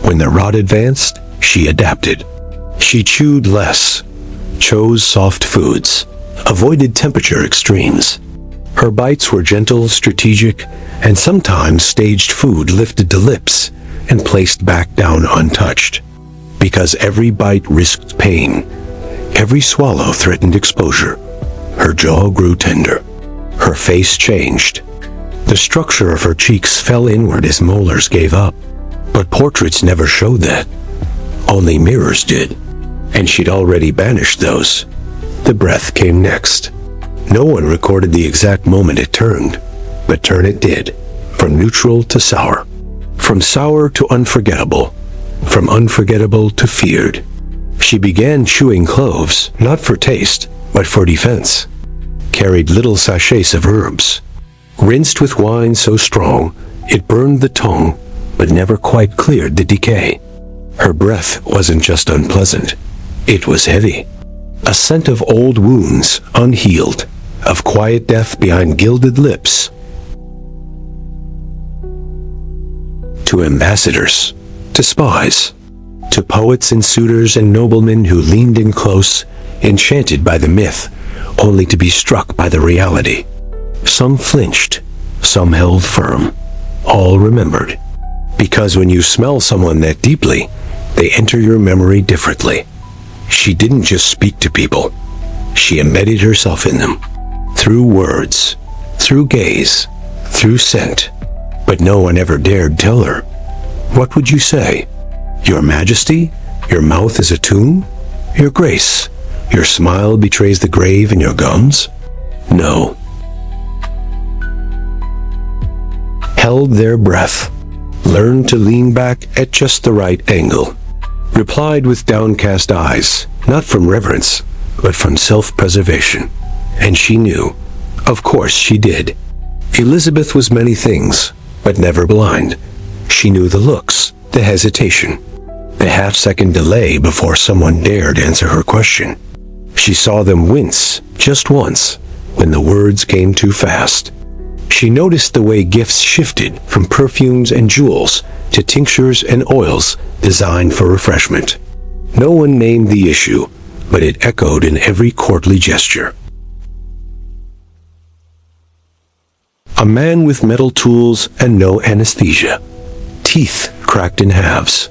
When the rot advanced, she adapted. She chewed less, chose soft foods, avoided temperature extremes. Her bites were gentle, strategic, and sometimes staged food lifted to lips and placed back down untouched. Because every bite risked pain, every swallow threatened exposure. Her jaw grew tender. Her face changed. The structure of her cheeks fell inward as molars gave up. But portraits never showed that. Only mirrors did. And she'd already banished those. The breath came next. No one recorded the exact moment it turned, but turn it did. From neutral to sour. From sour to unforgettable. From unforgettable to feared. She began chewing cloves, not for taste, but for defense. Carried little sachets of herbs. Rinsed with wine so strong, it burned the tongue, but never quite cleared the decay. Her breath wasn't just unpleasant. It was heavy. A scent of old wounds, unhealed, of quiet death behind gilded lips. To ambassadors, to spies, to poets and suitors and noblemen who leaned in close, enchanted by the myth, only to be struck by the reality. Some flinched, some held firm, all remembered. Because when you smell someone that deeply, they enter your memory differently. She didn't just speak to people. She embedded herself in them. Through words, through gaze, through scent. But no one ever dared tell her. What would you say? Your Majesty? Your mouth is a tomb? Your Grace? Your smile betrays the grave in your gums? No. Held their breath. Learned to lean back at just the right angle. Replied with downcast eyes, not from reverence, but from self-preservation. And she knew. Of course she did. Elizabeth was many things, but never blind. She knew the looks, the hesitation, the half-second delay before someone dared answer her question. She saw them wince, just once, when the words came too fast. She noticed the way gifts shifted from perfumes and jewels to tinctures and oils designed for refreshment. No one named the issue, but it echoed in every courtly gesture. A man with metal tools and no anesthesia. Teeth cracked in halves.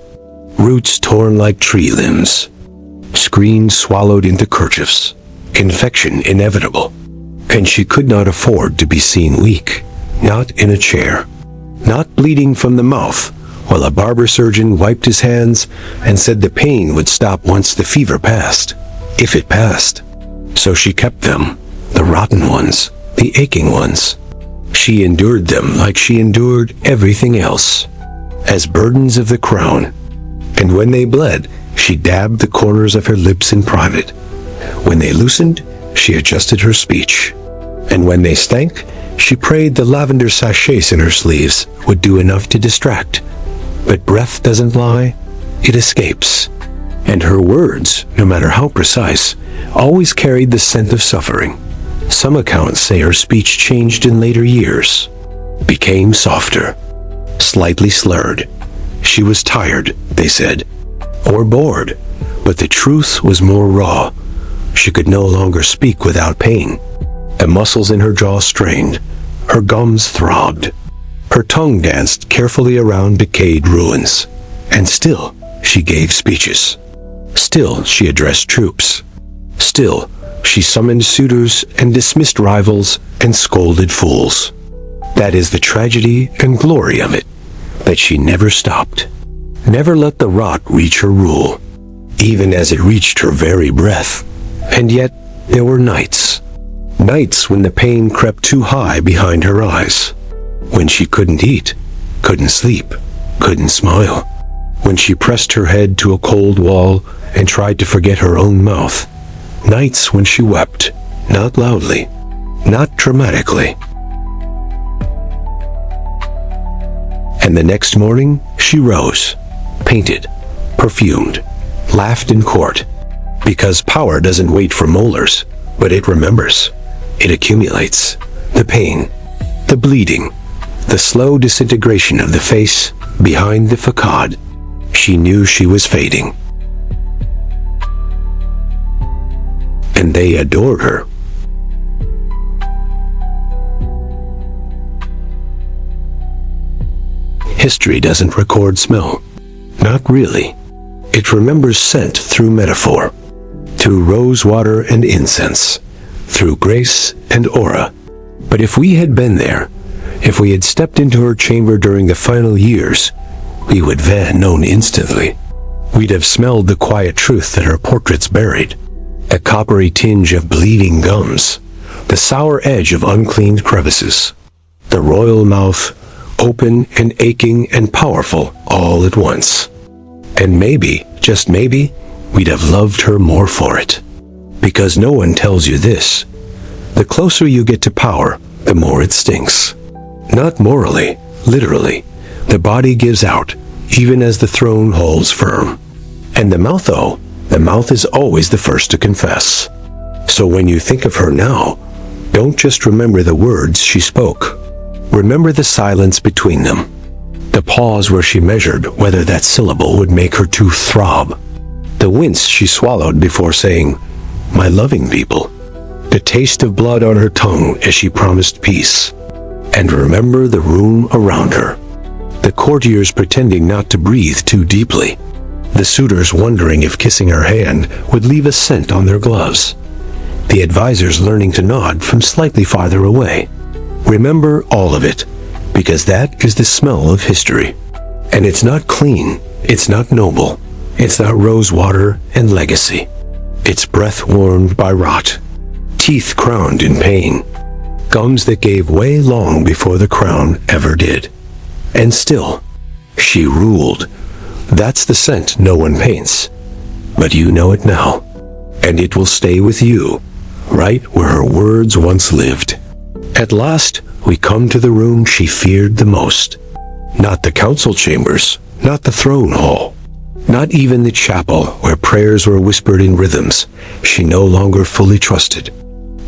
Roots torn like tree limbs. Screens swallowed into kerchiefs. Infection inevitable. And she could not afford to be seen weak, not in a chair. not bleeding from the mouth, while a barber surgeon wiped his hands and said the pain would stop once the fever passed, if it passed. So she kept them, the rotten ones, the aching ones. She endured them like she endured everything else, as burdens of the crown. And when they bled, she dabbed the corners of her lips in private. When they loosened, she adjusted her speech. And when they stank, she prayed the lavender sachets in her sleeves would do enough to distract. But breath doesn't lie, it escapes. And her words, no matter how precise, always carried the scent of suffering. Some accounts say her speech changed in later years, became softer, slightly slurred. She was tired, they said, or bored, but the truth was more raw. She could no longer speak without pain. The muscles in her jaw strained, her gums throbbed, her tongue danced carefully around decayed ruins. And still, she gave speeches. Still, she addressed troops. Still, she summoned suitors and dismissed rivals and scolded fools. That is the tragedy and glory of it, that she never stopped, never let the rot reach her rule, even as it reached her very breath. And yet, there were nights when the pain crept too high behind her eyes, when she couldn't eat, couldn't sleep, couldn't smile, when she pressed her head to a cold wall and tried to forget her own mouth. Nights when she wept, not loudly, not dramatically. And the next morning, she rose, painted, perfumed, laughed in court. Because power doesn't wait for molars, but it remembers. It accumulates. The pain, the bleeding, the slow disintegration of the face behind the facade. She knew she was fading. And they adored her. History doesn't record smell. Not really. It remembers scent through metaphor, through rose water and incense, through grace and aura. But if we had been there, if we had stepped into her chamber during the final years, we would have known instantly. We'd have smelled the quiet truth that her portraits buried. A coppery tinge of bleeding gums, the sour edge of uncleaned crevices, the royal mouth, open and aching and powerful all at once. And maybe, just maybe, we'd have loved her more for it. Because no one tells you this. The closer you get to power, the more it stinks. Not morally, literally. The body gives out, even as the throne holds firm. And the mouth, oh, the mouth is always the first to confess. So when you think of her now, don't just remember the words she spoke. Remember the silence between them. The pause where she measured whether that syllable would make her tooth throb. The wince she swallowed before saying, "My loving people." The taste of blood on her tongue as she promised peace. And remember the room around her. The courtiers pretending not to breathe too deeply. The suitors wondering if kissing her hand would leave a scent on their gloves. The advisors learning to nod from slightly farther away. Remember all of it, because that is the smell of history. And it's not clean, it's not noble, it's not rose water and legacy. It's breath warmed by rot, teeth crowned in pain, gums that gave way long before the crown ever did. And still, she ruled. That's the scent no one paints, but you know it now, and it will stay with you, right where her words once lived. At last, we come to the room she feared the most. Not the council chambers, not the throne hall, not even the chapel where prayers were whispered in rhythms she no longer fully trusted.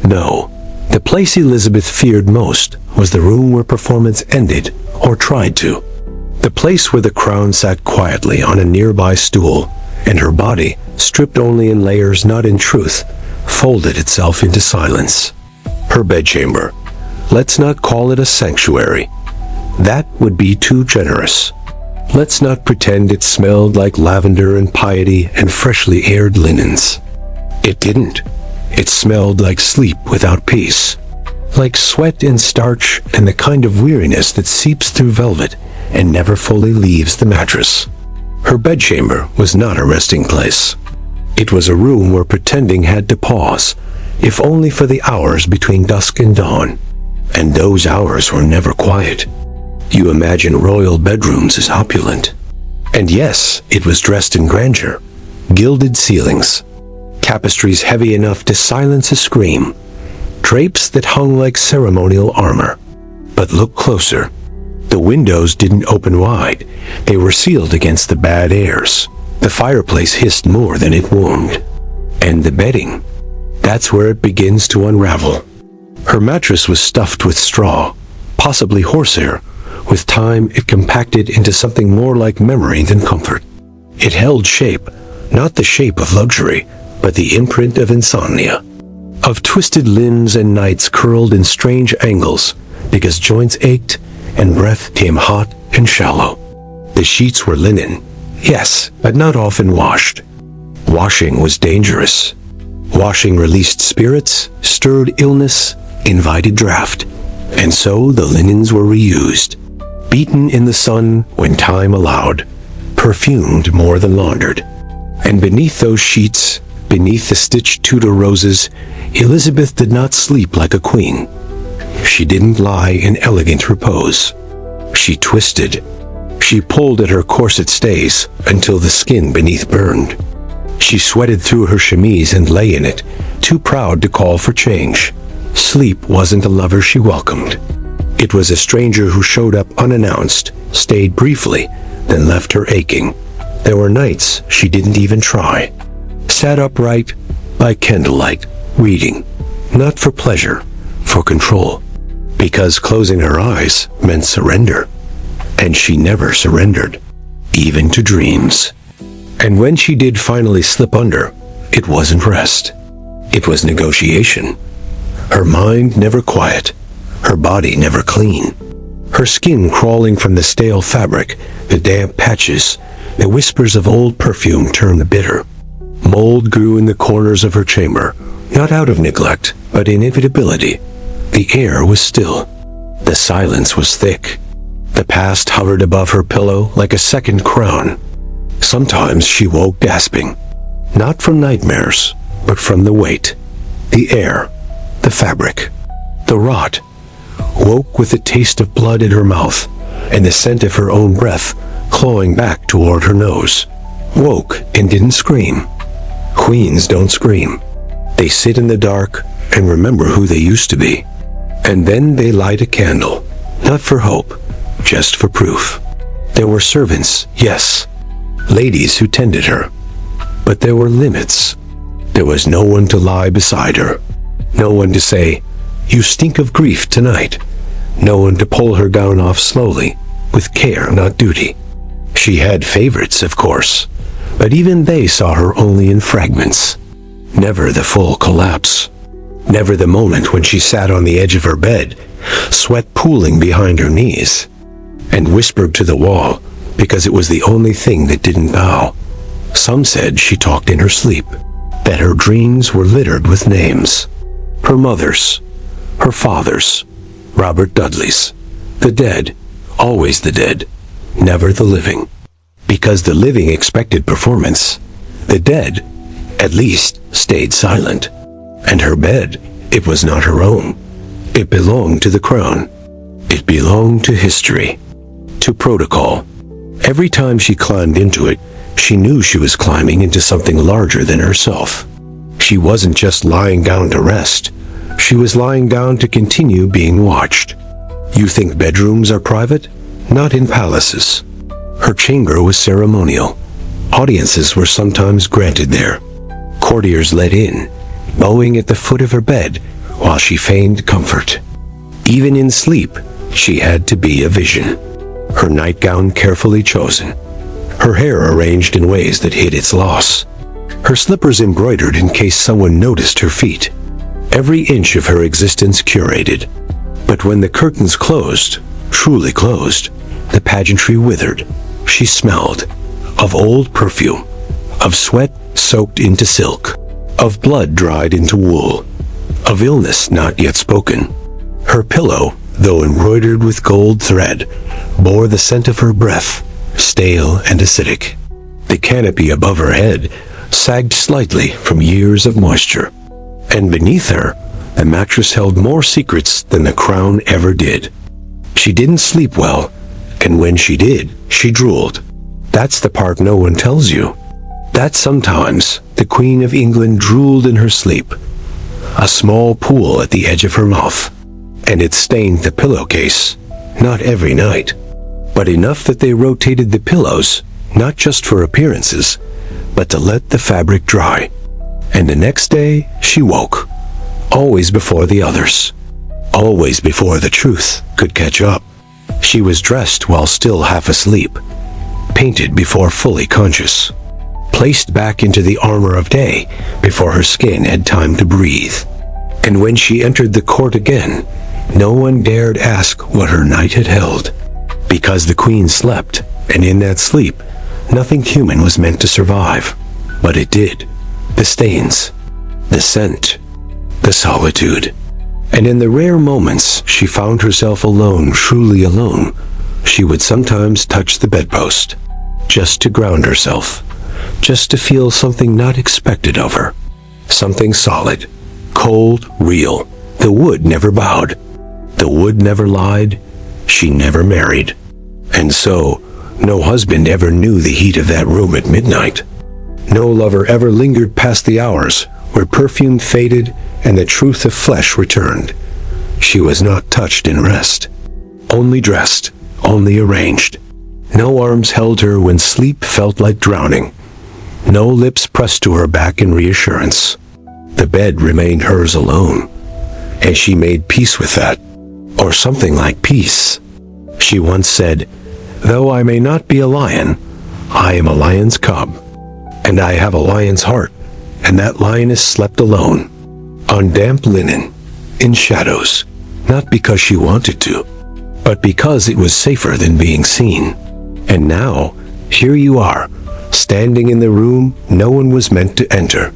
No, the place Elizabeth feared most was the room where performance ended, or tried to. The place where the crown sat quietly on a nearby stool, and her body, stripped only in layers not in truth, folded itself into silence. Her bedchamber. Let's not call it a sanctuary. That would be too generous. Let's not pretend it smelled like lavender and piety and freshly aired linens. It didn't. It smelled like sleep without peace. like sweat and starch and the kind of weariness that seeps through velvet and never fully leaves the mattress. Her bedchamber was not a resting place. It was a room where pretending had to pause, if only for the hours between dusk and dawn. And those hours were never quiet. You imagine royal bedrooms as opulent. And yes, it was dressed in grandeur. Gilded ceilings, tapestries heavy enough to silence a scream, drapes that hung like ceremonial armor. But look closer. The windows didn't open wide. They were sealed against the bad airs. The fireplace hissed more than it warmed. And the bedding, that's where it begins to unravel. Her mattress was stuffed with straw, possibly horsehair. With time, it compacted into something more like memory than comfort. It held shape, not the shape of luxury, but the imprint of insomnia, of twisted limbs and nights curled in strange angles because joints ached and breath came hot and shallow. The sheets were linen, yes, but not often washed. Washing was dangerous. Washing released spirits, stirred illness, invited draft, and so the linens were reused, beaten in the sun when time allowed, perfumed more than laundered. And beneath those sheets, beneath the stitched Tudor roses, Elizabeth did not sleep like a queen. She didn't lie in elegant repose. She twisted. She pulled at her corset stays until the skin beneath burned. She sweated through her chemise and lay in it, too proud to call for change. Sleep wasn't a lover she welcomed. It was a stranger who showed up unannounced, stayed briefly, then left her aching. There were nights she didn't even try. Sat upright, by candlelight, reading. Not for pleasure, for control. Because closing her eyes meant surrender. And she never surrendered, even to dreams. And when she did finally slip under, it wasn't rest. It was negotiation. Her mind never quiet, her body never clean. Her skin crawling from the stale fabric, the damp patches, the whispers of old perfume turned bitter. Mold grew in the corners of her chamber, not out of neglect, but inevitability. The air was still. The silence was thick. The past hovered above her pillow like a second crown. Sometimes she woke gasping, not from nightmares, but from the weight, the air, the fabric, the rot. Woke with the taste of blood in her mouth and the scent of her own breath clawing back toward her nose. Woke and didn't scream. Queens don't scream. They sit in the dark and remember who they used to be. And then they light a candle, not for hope, just for proof. There were servants, yes, ladies who tended her. But there were limits. There was no one to lie beside her. No one to say, "You stink of grief tonight." No one to pull her gown off slowly, with care, not duty. She had favorites, of course, but even they saw her only in fragments. Never the full collapse. Never the moment when she sat on the edge of her bed, sweat pooling behind her knees, and whispered to the wall because it was the only thing that didn't bow. Some said she talked in her sleep, that her dreams were littered with names. Her mother's, her father's, Robert Dudley's. The dead, always the dead, never the living. Because the living expected performance. The dead, at least, stayed silent. And her bed, it was not her own. It belonged to the crown. It belonged to history, to protocol. Every time she climbed into it, she knew she was climbing into something larger than herself. She wasn't just lying down to rest. She was lying down to continue being watched. You think bedrooms are private? Not in palaces. Her chamber was ceremonial. Audiences were sometimes granted there. Courtiers let in, bowing at the foot of her bed while she feigned comfort. Even in sleep, she had to be a vision. Her nightgown carefully chosen. Her hair arranged in ways that hid its loss. Her slippers embroidered in case someone noticed her feet. Every inch of her existence curated. But when the curtains closed, truly closed, the pageantry withered. She smelled of old perfume, of sweat soaked into silk, of blood dried into wool, of illness not yet spoken. Her pillow, though embroidered with gold thread, bore the scent of her breath, stale and acidic. The canopy above her head sagged slightly from years of moisture, and beneath her, the mattress held more secrets than the crown ever did. She didn't sleep well, and when she did, she drooled. That's the part no one tells you. That sometimes the Queen of England drooled in her sleep, a small pool at the edge of her mouth, and it stained the pillowcase, not every night, but enough that they rotated the pillows, not just for appearances, but to let the fabric dry. And the next day, she woke, always before the others, always before the truth could catch up. She was dressed while still half asleep, painted before fully conscious, placed back into the armor of day before her skin had time to breathe. And when she entered the court again, no one dared ask what her night had held, because the queen slept, and in that sleep, nothing human was meant to survive. But it did. The stains, the scent, the solitude. And in the rare moments she found herself alone, truly alone, she would sometimes touch the bedpost, just to ground herself, just to feel something not expected of her. Something solid, cold, real. The wood never bowed. The wood never lied. She never married. And so, no husband ever knew the heat of that room at midnight. No lover ever lingered past the hours where perfume faded and the truth of flesh returned. She was not touched in rest, only dressed, only arranged. No arms held her when sleep felt like drowning. No lips pressed to her back in reassurance. The bed remained hers alone, and she made peace with that, or something like peace. She once said, "Though I may not be a lion, I am a lion's cub, and I have a lion's heart," and that lioness slept alone, on damp linen, in shadows, not because she wanted to, but because it was safer than being seen. And now, here you are, standing in the room no one was meant to enter,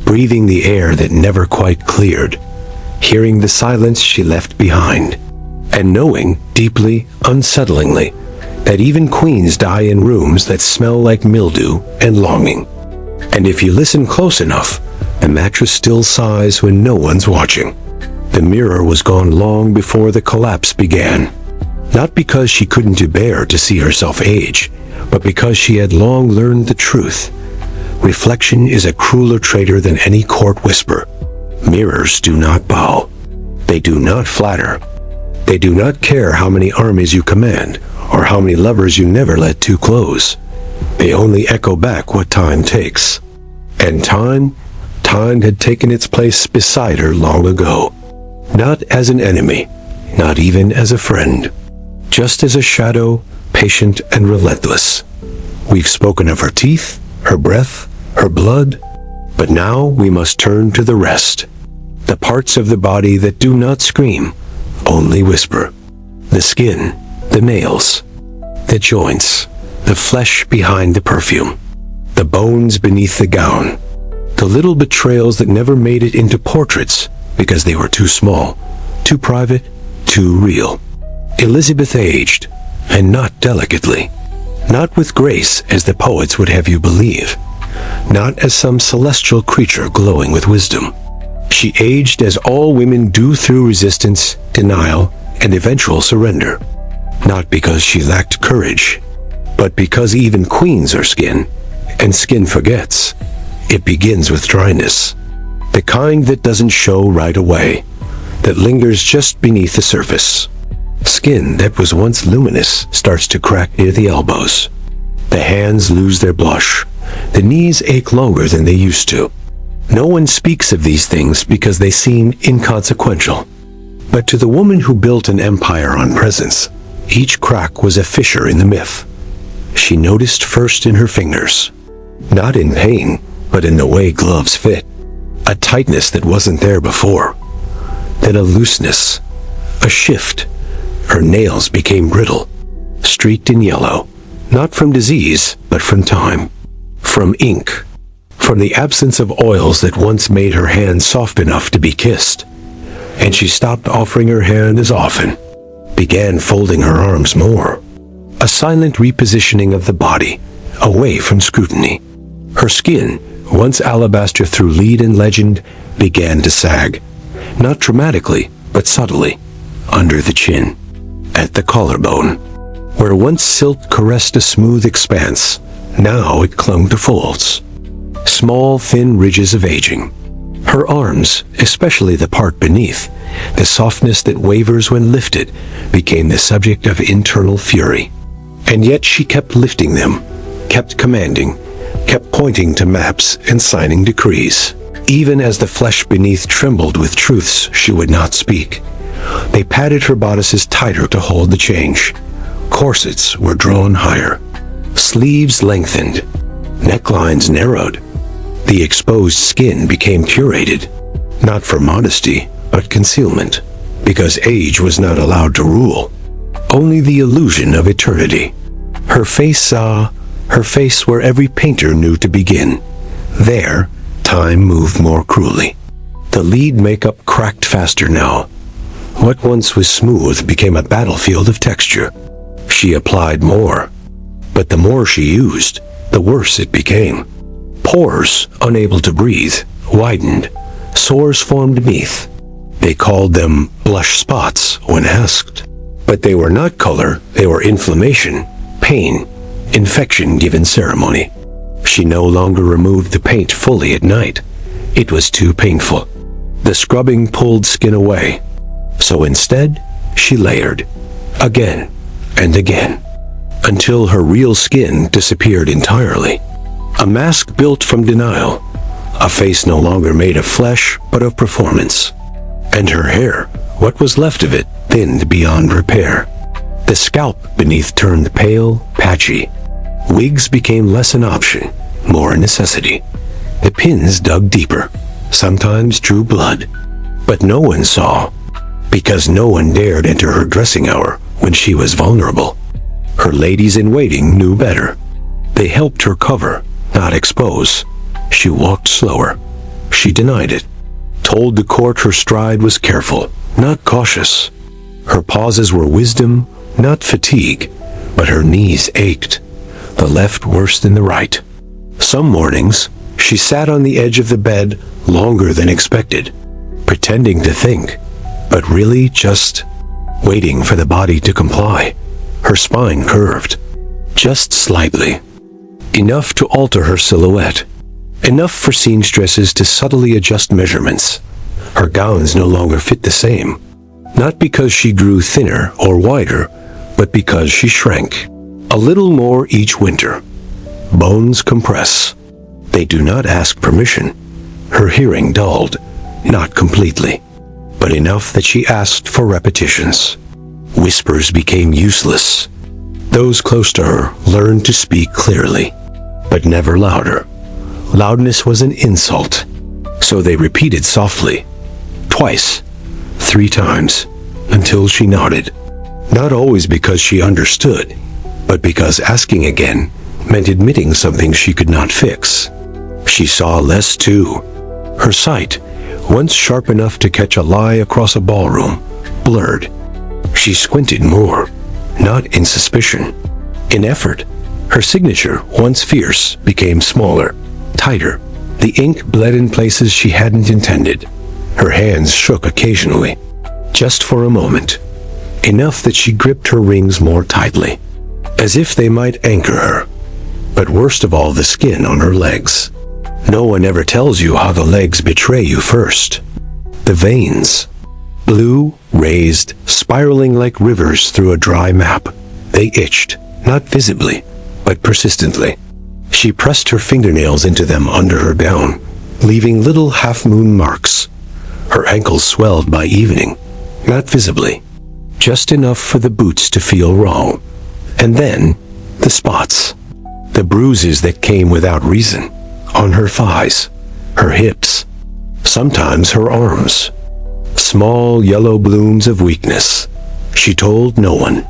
breathing the air that never quite cleared, hearing the silence she left behind, and knowing, deeply, unsettlingly, that even queens die in rooms that smell like mildew and longing. And if you listen close enough, the mattress still sighs when no one's watching. The mirror was gone long before the collapse began, not because she couldn't bear to see herself age, but because she had long learned the truth. Reflection is a crueler traitor than any court whisper. Mirrors do not bow. They do not flatter. They do not care how many armies you command, or how many lovers you never let too close. They only echo back what time takes. And time had taken its place beside her long ago. Not as an enemy, not even as a friend. Just as a shadow, patient and relentless. We've spoken of her teeth, her breath, her blood, but now we must turn to the rest. The parts of the body that do not scream, only whisper. The skin, the nails, the joints, the flesh behind the perfume, the bones beneath the gown, the little betrayals that never made it into portraits because they were too small, too private, too real. Elizabeth aged, and not delicately, not with grace as the poets would have you believe, not as some celestial creature glowing with wisdom. She aged as all women do through resistance, denial, and eventual surrender, not because she lacked courage, but because even queens are skin, and skin forgets. It begins with dryness, the kind that doesn't show right away, that lingers just beneath the surface. Skin that was once luminous starts to crack near the elbows. The hands lose their blush. The knees ache longer than they used to. No one speaks of these things because they seem inconsequential. But to the woman who built an empire on presence, each crack was a fissure in the myth. She noticed first in her fingers, not in pain, but in the way gloves fit. A tightness that wasn't there before. Then a looseness, a shift. Her nails became brittle, streaked in yellow, not from disease, but from time, from ink, from the absence of oils that once made her hands soft enough to be kissed. and she stopped offering her hand as often, began folding her arms more. A silent repositioning of the body, away from scrutiny. Her skin, once alabaster through lead and legend, began to sag, not dramatically, but subtly, under the chin, at the collarbone. Where once silk caressed a smooth expanse, now it clung to folds. Small, thin ridges of aging. Her arms, especially the part beneath, the softness that wavers when lifted, became the subject of internal fury. And yet she kept lifting them, kept commanding, kept pointing to maps and signing decrees. Even as the flesh beneath trembled with truths she would not speak, they padded her bodices tighter to hold the change. Corsets were drawn higher. Sleeves lengthened. Necklines narrowed. The exposed skin became curated, not for modesty, but concealment, because age was not allowed to rule. Only the illusion of eternity. Her face where every painter knew to begin. There, time moved more cruelly. The lead makeup cracked faster now. What once was smooth became a battlefield of texture. She applied more, but the more she used, the worse it became. Pores, unable to breathe, widened. Sores formed beneath. They called them blush spots when asked. But they were not color, they were inflammation, pain, infection given ceremony. She no longer removed the paint fully at night. It was too painful. The scrubbing pulled skin away. So instead, she layered, again and again, until her real skin disappeared entirely. A mask built from denial, a face no longer made of flesh, but of performance. And her hair, what was left of it, thinned beyond repair. The scalp beneath turned pale, patchy. Wigs became less an option, more a necessity. The pins dug deeper, sometimes drew blood. But no one saw, because no one dared enter her dressing hour when she was vulnerable. Her ladies-in-waiting knew better. They helped her cover, not expose. She walked slower. She denied it. Told the court her stride was careful, not cautious. Her pauses were wisdom, not fatigue, but her knees ached, the left worse than the right. Some mornings, she sat on the edge of the bed longer than expected, pretending to think, but really just waiting for the body to comply. Her spine curved, just slightly. Enough to alter her silhouette. Enough for seamstresses to subtly adjust measurements. Her gowns no longer fit the same. Not because she grew thinner or wider, but because she shrank. A little more each winter. Bones compress. They do not ask permission. Her hearing dulled, not completely, but enough that she asked for repetitions. Whispers became useless. Those close to her learned to speak clearly, but never louder. Loudness was an insult, so they repeated softly, twice, 3 times, until she nodded. Not always because she understood, but because asking again meant admitting something she could not fix. She saw less too. Her sight, once sharp enough to catch a lie across a ballroom, blurred. She squinted more, not in suspicion, in effort. Her signature, once fierce, became smaller, tighter. The ink bled in places she hadn't intended. Her hands shook occasionally, just for a moment, enough that she gripped her rings more tightly, as if they might anchor her. But worst of all, the skin on her legs. No one ever tells you how the legs betray you first. The veins. Blue, raised, spiraling like rivers through a dry map. They itched, not visibly, but persistently. She pressed her fingernails into them under her gown, leaving little half-moon marks. Her ankles swelled by evening, not visibly, just enough for the boots to feel wrong. And then, the spots. The bruises that came without reason, on her thighs, her hips, sometimes her arms. Small yellow blooms of weakness. She told no one.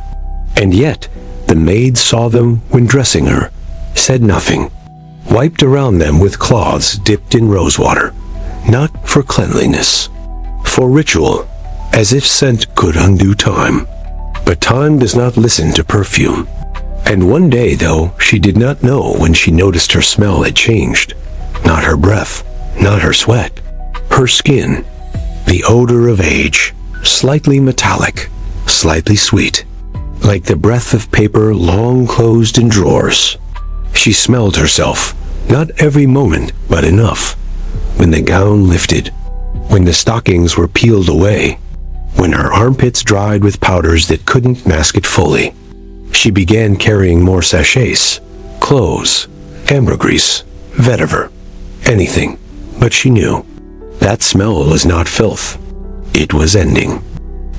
And yet, the maid saw them when dressing her, said nothing, wiped around them with cloths dipped in rosewater, not for cleanliness, for ritual, as if scent could undo time. But time does not listen to perfume. And one day, though, she did not know when she noticed her smell had changed. Not her breath, not her sweat, her skin. The odor of age, slightly metallic, slightly sweet, like the breath of paper long closed in drawers. She smelled herself, not every moment, but enough. When the gown lifted, when the stockings were peeled away, when her armpits dried with powders that couldn't mask it fully. She began carrying more sachets, clothes, ambergris, vetiver, anything. But she knew that smell was not filth. It was ending.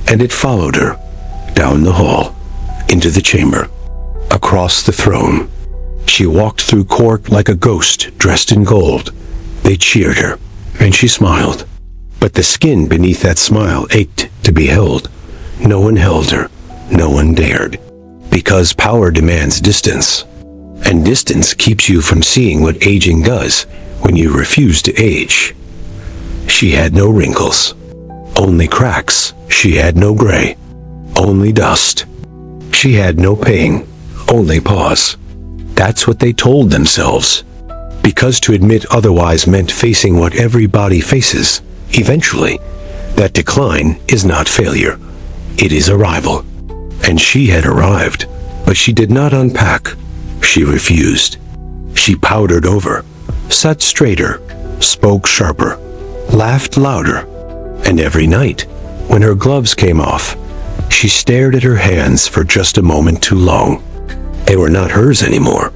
And it followed her, down the hall, into the chamber, across the throne. She walked through court like a ghost dressed in gold. They cheered her, and she smiled. But the skin beneath that smile ached to be held. No one held her. No one dared. Because power demands distance. And distance keeps you from seeing what aging does when you refuse to age. She had no wrinkles. Only cracks. She had no gray. Only dust. She had no pain. Only pause. That's what they told themselves. Because to admit otherwise meant facing what every body faces. Eventually, that decline is not failure. It is arrival. And she had arrived, but she did not unpack. She refused. She powdered over, sat straighter, spoke sharper, laughed louder. And every night, when her gloves came off, she stared at her hands for just a moment too long. They were not hers anymore.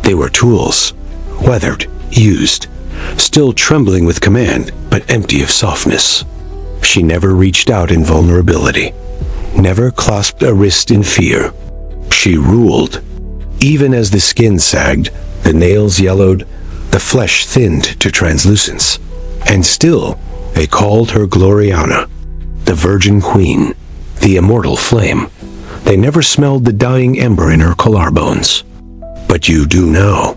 They were tools, weathered, used, still trembling with command, but empty of softness. She never reached out in vulnerability, never clasped a wrist in fear. She ruled. Even as the skin sagged, the nails yellowed, the flesh thinned to translucence. And still, they called her Gloriana, the Virgin Queen, the immortal flame. They never smelled the dying ember in her collarbones. But you do now.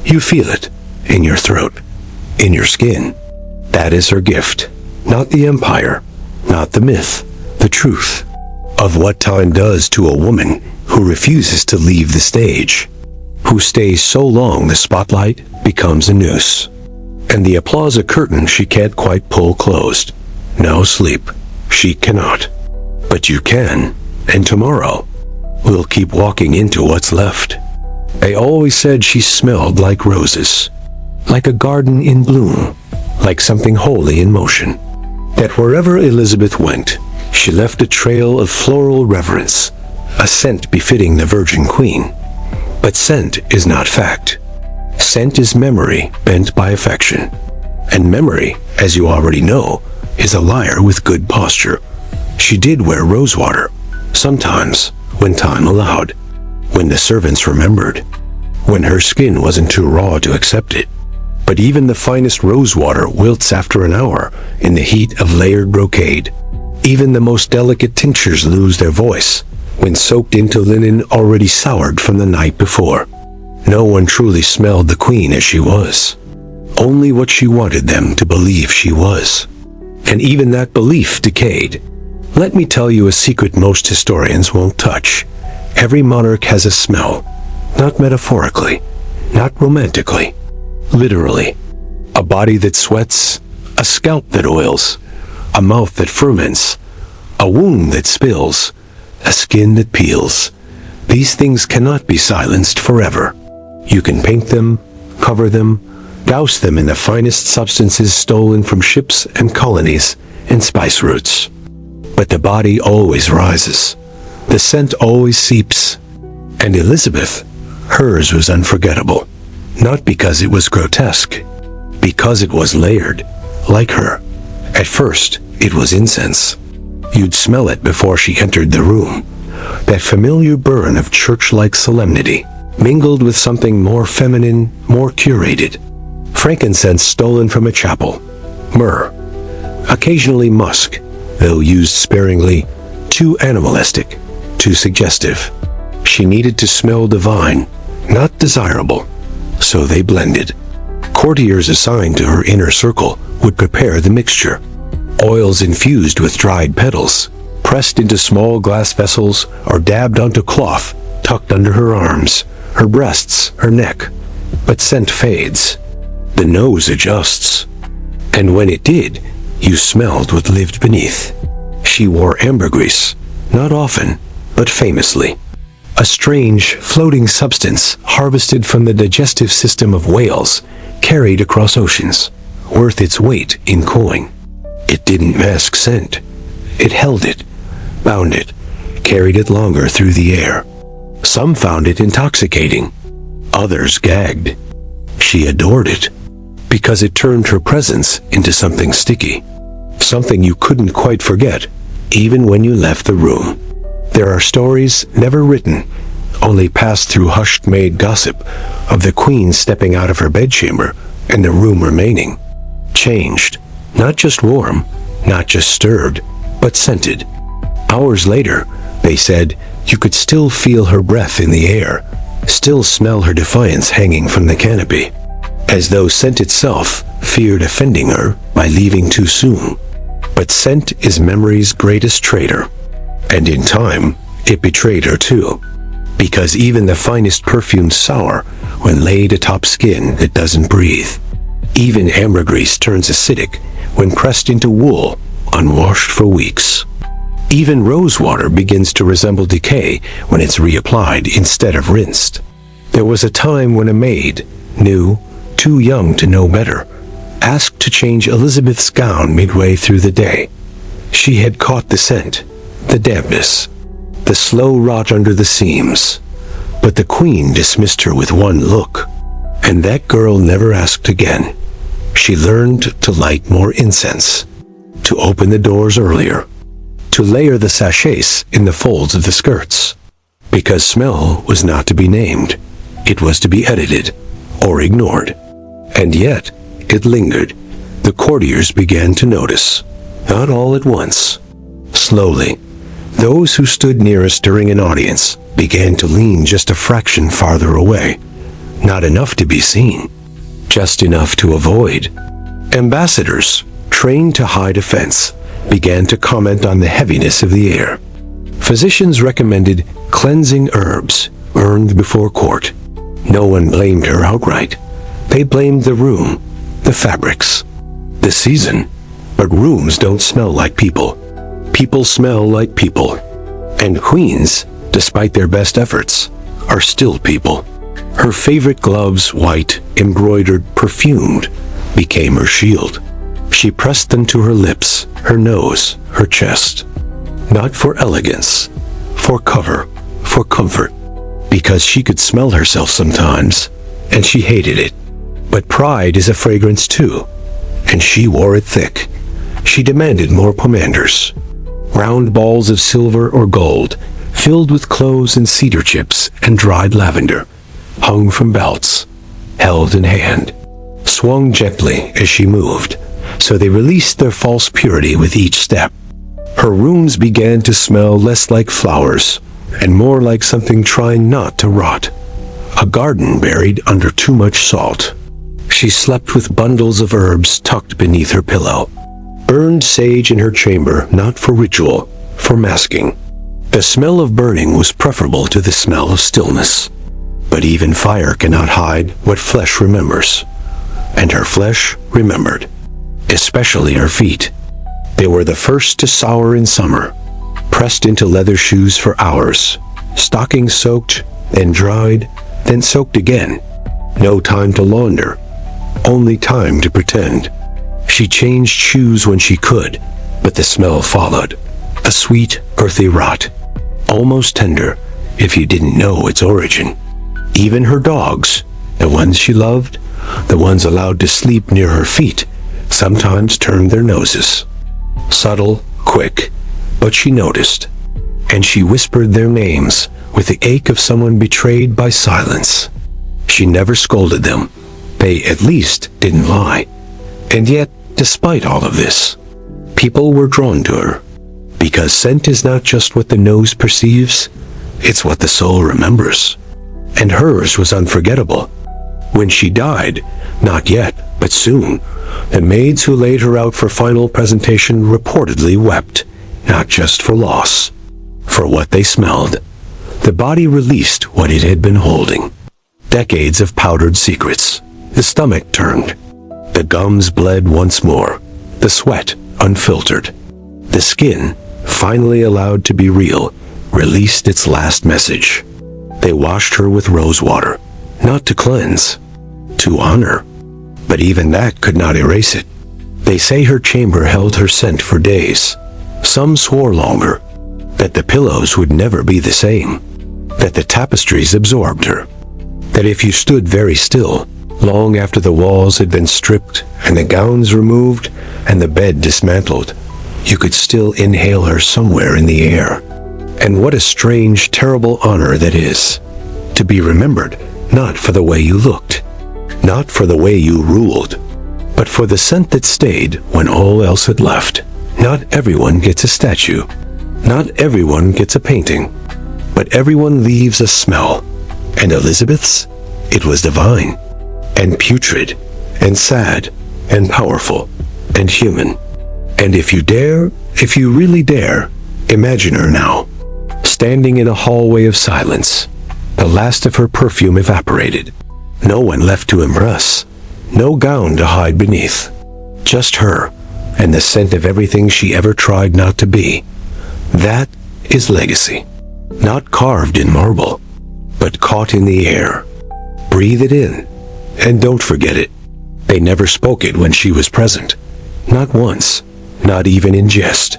You feel it, in your throat, in your skin. That is her gift, not the empire, not the myth, the truth of what time does to a woman who refuses to leave the stage, who stays so long the spotlight becomes a noose, and the applause a curtain she can't quite pull closed. No sleep, she cannot. But you can, and tomorrow, we'll keep walking into what's left. They always said she smelled like roses, like a garden in bloom, like something holy in motion. That wherever Elizabeth went, she left a trail of floral reverence, a scent befitting the Virgin Queen. But scent is not fact. Scent is memory bent by affection. And memory, as you already know, is a liar with good posture. She did wear rosewater, sometimes, when time allowed, when the servants remembered, when her skin wasn't too raw to accept it. But even the finest rosewater wilts after an hour in the heat of layered brocade. Even the most delicate tinctures lose their voice when soaked into linen already soured from the night before. No one truly smelled the queen as she was. Only what she wanted them to believe she was. And even that belief decayed. Let me tell you a secret most historians won't touch. Every monarch has a smell, not metaphorically, not romantically, literally. A body that sweats, a scalp that oils, a mouth that ferments, a wound that spills, a skin that peels. These things cannot be silenced forever. You can paint them, cover them, douse them in the finest substances stolen from ships and colonies and spice routes. But the body always rises. The scent always seeps. And Elizabeth, hers was unforgettable. Not because it was grotesque, because it was layered, like her. At first, it was incense. You'd smell it before she entered the room. That familiar burn of church-like solemnity, mingled with something more feminine, more curated. Frankincense stolen from a chapel. Myrrh. Occasionally musk, though used sparingly, too animalistic, too suggestive. She needed to smell divine, not desirable. So they blended. Courtiers assigned to her inner circle would prepare the mixture. Oils infused with dried petals, pressed into small glass vessels or dabbed onto cloth tucked under her arms, her breasts, her neck. But scent fades. The nose adjusts. And when it did, you smelled what lived beneath. She wore ambergris, not often, but famously. A strange, floating substance harvested from the digestive system of whales, carried across oceans, worth its weight in coin. It didn't mask scent. It held it, bound it, carried it longer through the air. Some found it intoxicating. Others gagged. She adored it, because it turned her presence into something sticky. Something you couldn't quite forget, even when you left the room. There are stories never written, only passed through hushed-made gossip, of the queen stepping out of her bedchamber and the room remaining. Changed, not just warm, not just stirred, but scented. Hours later, they said, you could still feel her breath in the air, still smell her defiance hanging from the canopy, as though scent itself feared offending her by leaving too soon. But scent is memory's greatest traitor. And in time, it betrayed her too. Because even the finest perfume's sour when laid atop skin that doesn't breathe. Even ambergris turns acidic when pressed into wool, unwashed for weeks. Even rosewater begins to resemble decay when it's reapplied instead of rinsed. There was a time when a maid, new, too young to know better, asked to change Elizabeth's gown midway through the day. She had caught the scent, the dampness, the slow rot under the seams. But the queen dismissed her with one look, and that girl never asked again. She learned to light more incense, to open the doors earlier, to layer the sachets in the folds of the skirts. Because smell was not to be named, it was to be edited, or ignored. And yet, it lingered. The courtiers began to notice, not all at once. Slowly, those who stood nearest during an audience began to lean just a fraction farther away. Not enough to be seen, just enough to avoid. Ambassadors, trained to hide offense, began to comment on the heaviness of the air. Physicians recommended cleansing herbs burned before court. No one blamed her outright. They blamed the room, the fabrics, the season. But rooms don't smell like people. People smell like people. And queens, despite their best efforts, are still people. Her favorite gloves, white, embroidered, perfumed, became her shield. She pressed them to her lips, her nose, her chest. Not for elegance, for cover, for comfort. Because she could smell herself sometimes, and she hated it. But pride is a fragrance too, and she wore it thick. She demanded more pomanders. Round balls of silver or gold, filled with cloves and cedar chips and dried lavender, hung from belts, held in hand, swung gently as she moved, so they released their false purity with each step. Her rooms began to smell less like flowers and more like something trying not to rot. A garden buried under too much salt. She slept with bundles of herbs tucked beneath her pillow. Burned sage in her chamber, not for ritual, for masking. The smell of burning was preferable to the smell of stillness. But even fire cannot hide what flesh remembers. And her flesh remembered. Especially her feet. They were the first to sour in summer, pressed into leather shoes for hours, stockings soaked, then dried, then soaked again. No time to launder, only time to pretend. She changed shoes when she could, but the smell followed. A sweet, earthy rot, almost tender if you didn't know its origin. Even her dogs, the ones she loved, the ones allowed to sleep near her feet, sometimes turned their noses. Subtle, quick, but she noticed. And she whispered their names with the ache of someone betrayed by silence. She never scolded them. They at least didn't lie. And yet, despite all of this, people were drawn to her. Because scent is not just what the nose perceives, it's what the soul remembers. And hers was unforgettable. When she died, not yet, but soon, the maids who laid her out for final presentation reportedly wept, not just for loss, for what they smelled. The body released what it had been holding. Decades of powdered secrets. The stomach turned. The gums bled once more. The sweat unfiltered. The skin, finally allowed to be real, released its last message. They washed her with rose water, not to cleanse, to honor. But even that could not erase it. They say her chamber held her scent for days. Some swore longer, that the pillows would never be the same, that the tapestries absorbed her, that if you stood very still, long after the walls had been stripped and the gowns removed and the bed dismantled, you could still inhale her somewhere in the air. And what a strange, terrible honor that is, to be remembered not for the way you looked, not for the way you ruled, but for the scent that stayed when all else had left. Not everyone gets a statue. Not everyone gets a painting. But everyone leaves a smell. And Elizabeth's? It was divine. And putrid. And sad. And powerful. And human. And if you really dare, imagine her now, standing in a hallway of silence. The last of her perfume evaporated. No one left to impress. No gown to hide beneath. Just her, and the scent of everything she ever tried not to be. That is legacy. Not carved in marble, but caught in the air. Breathe it in, and don't forget it. They never spoke it when she was present. Not once, not even in jest.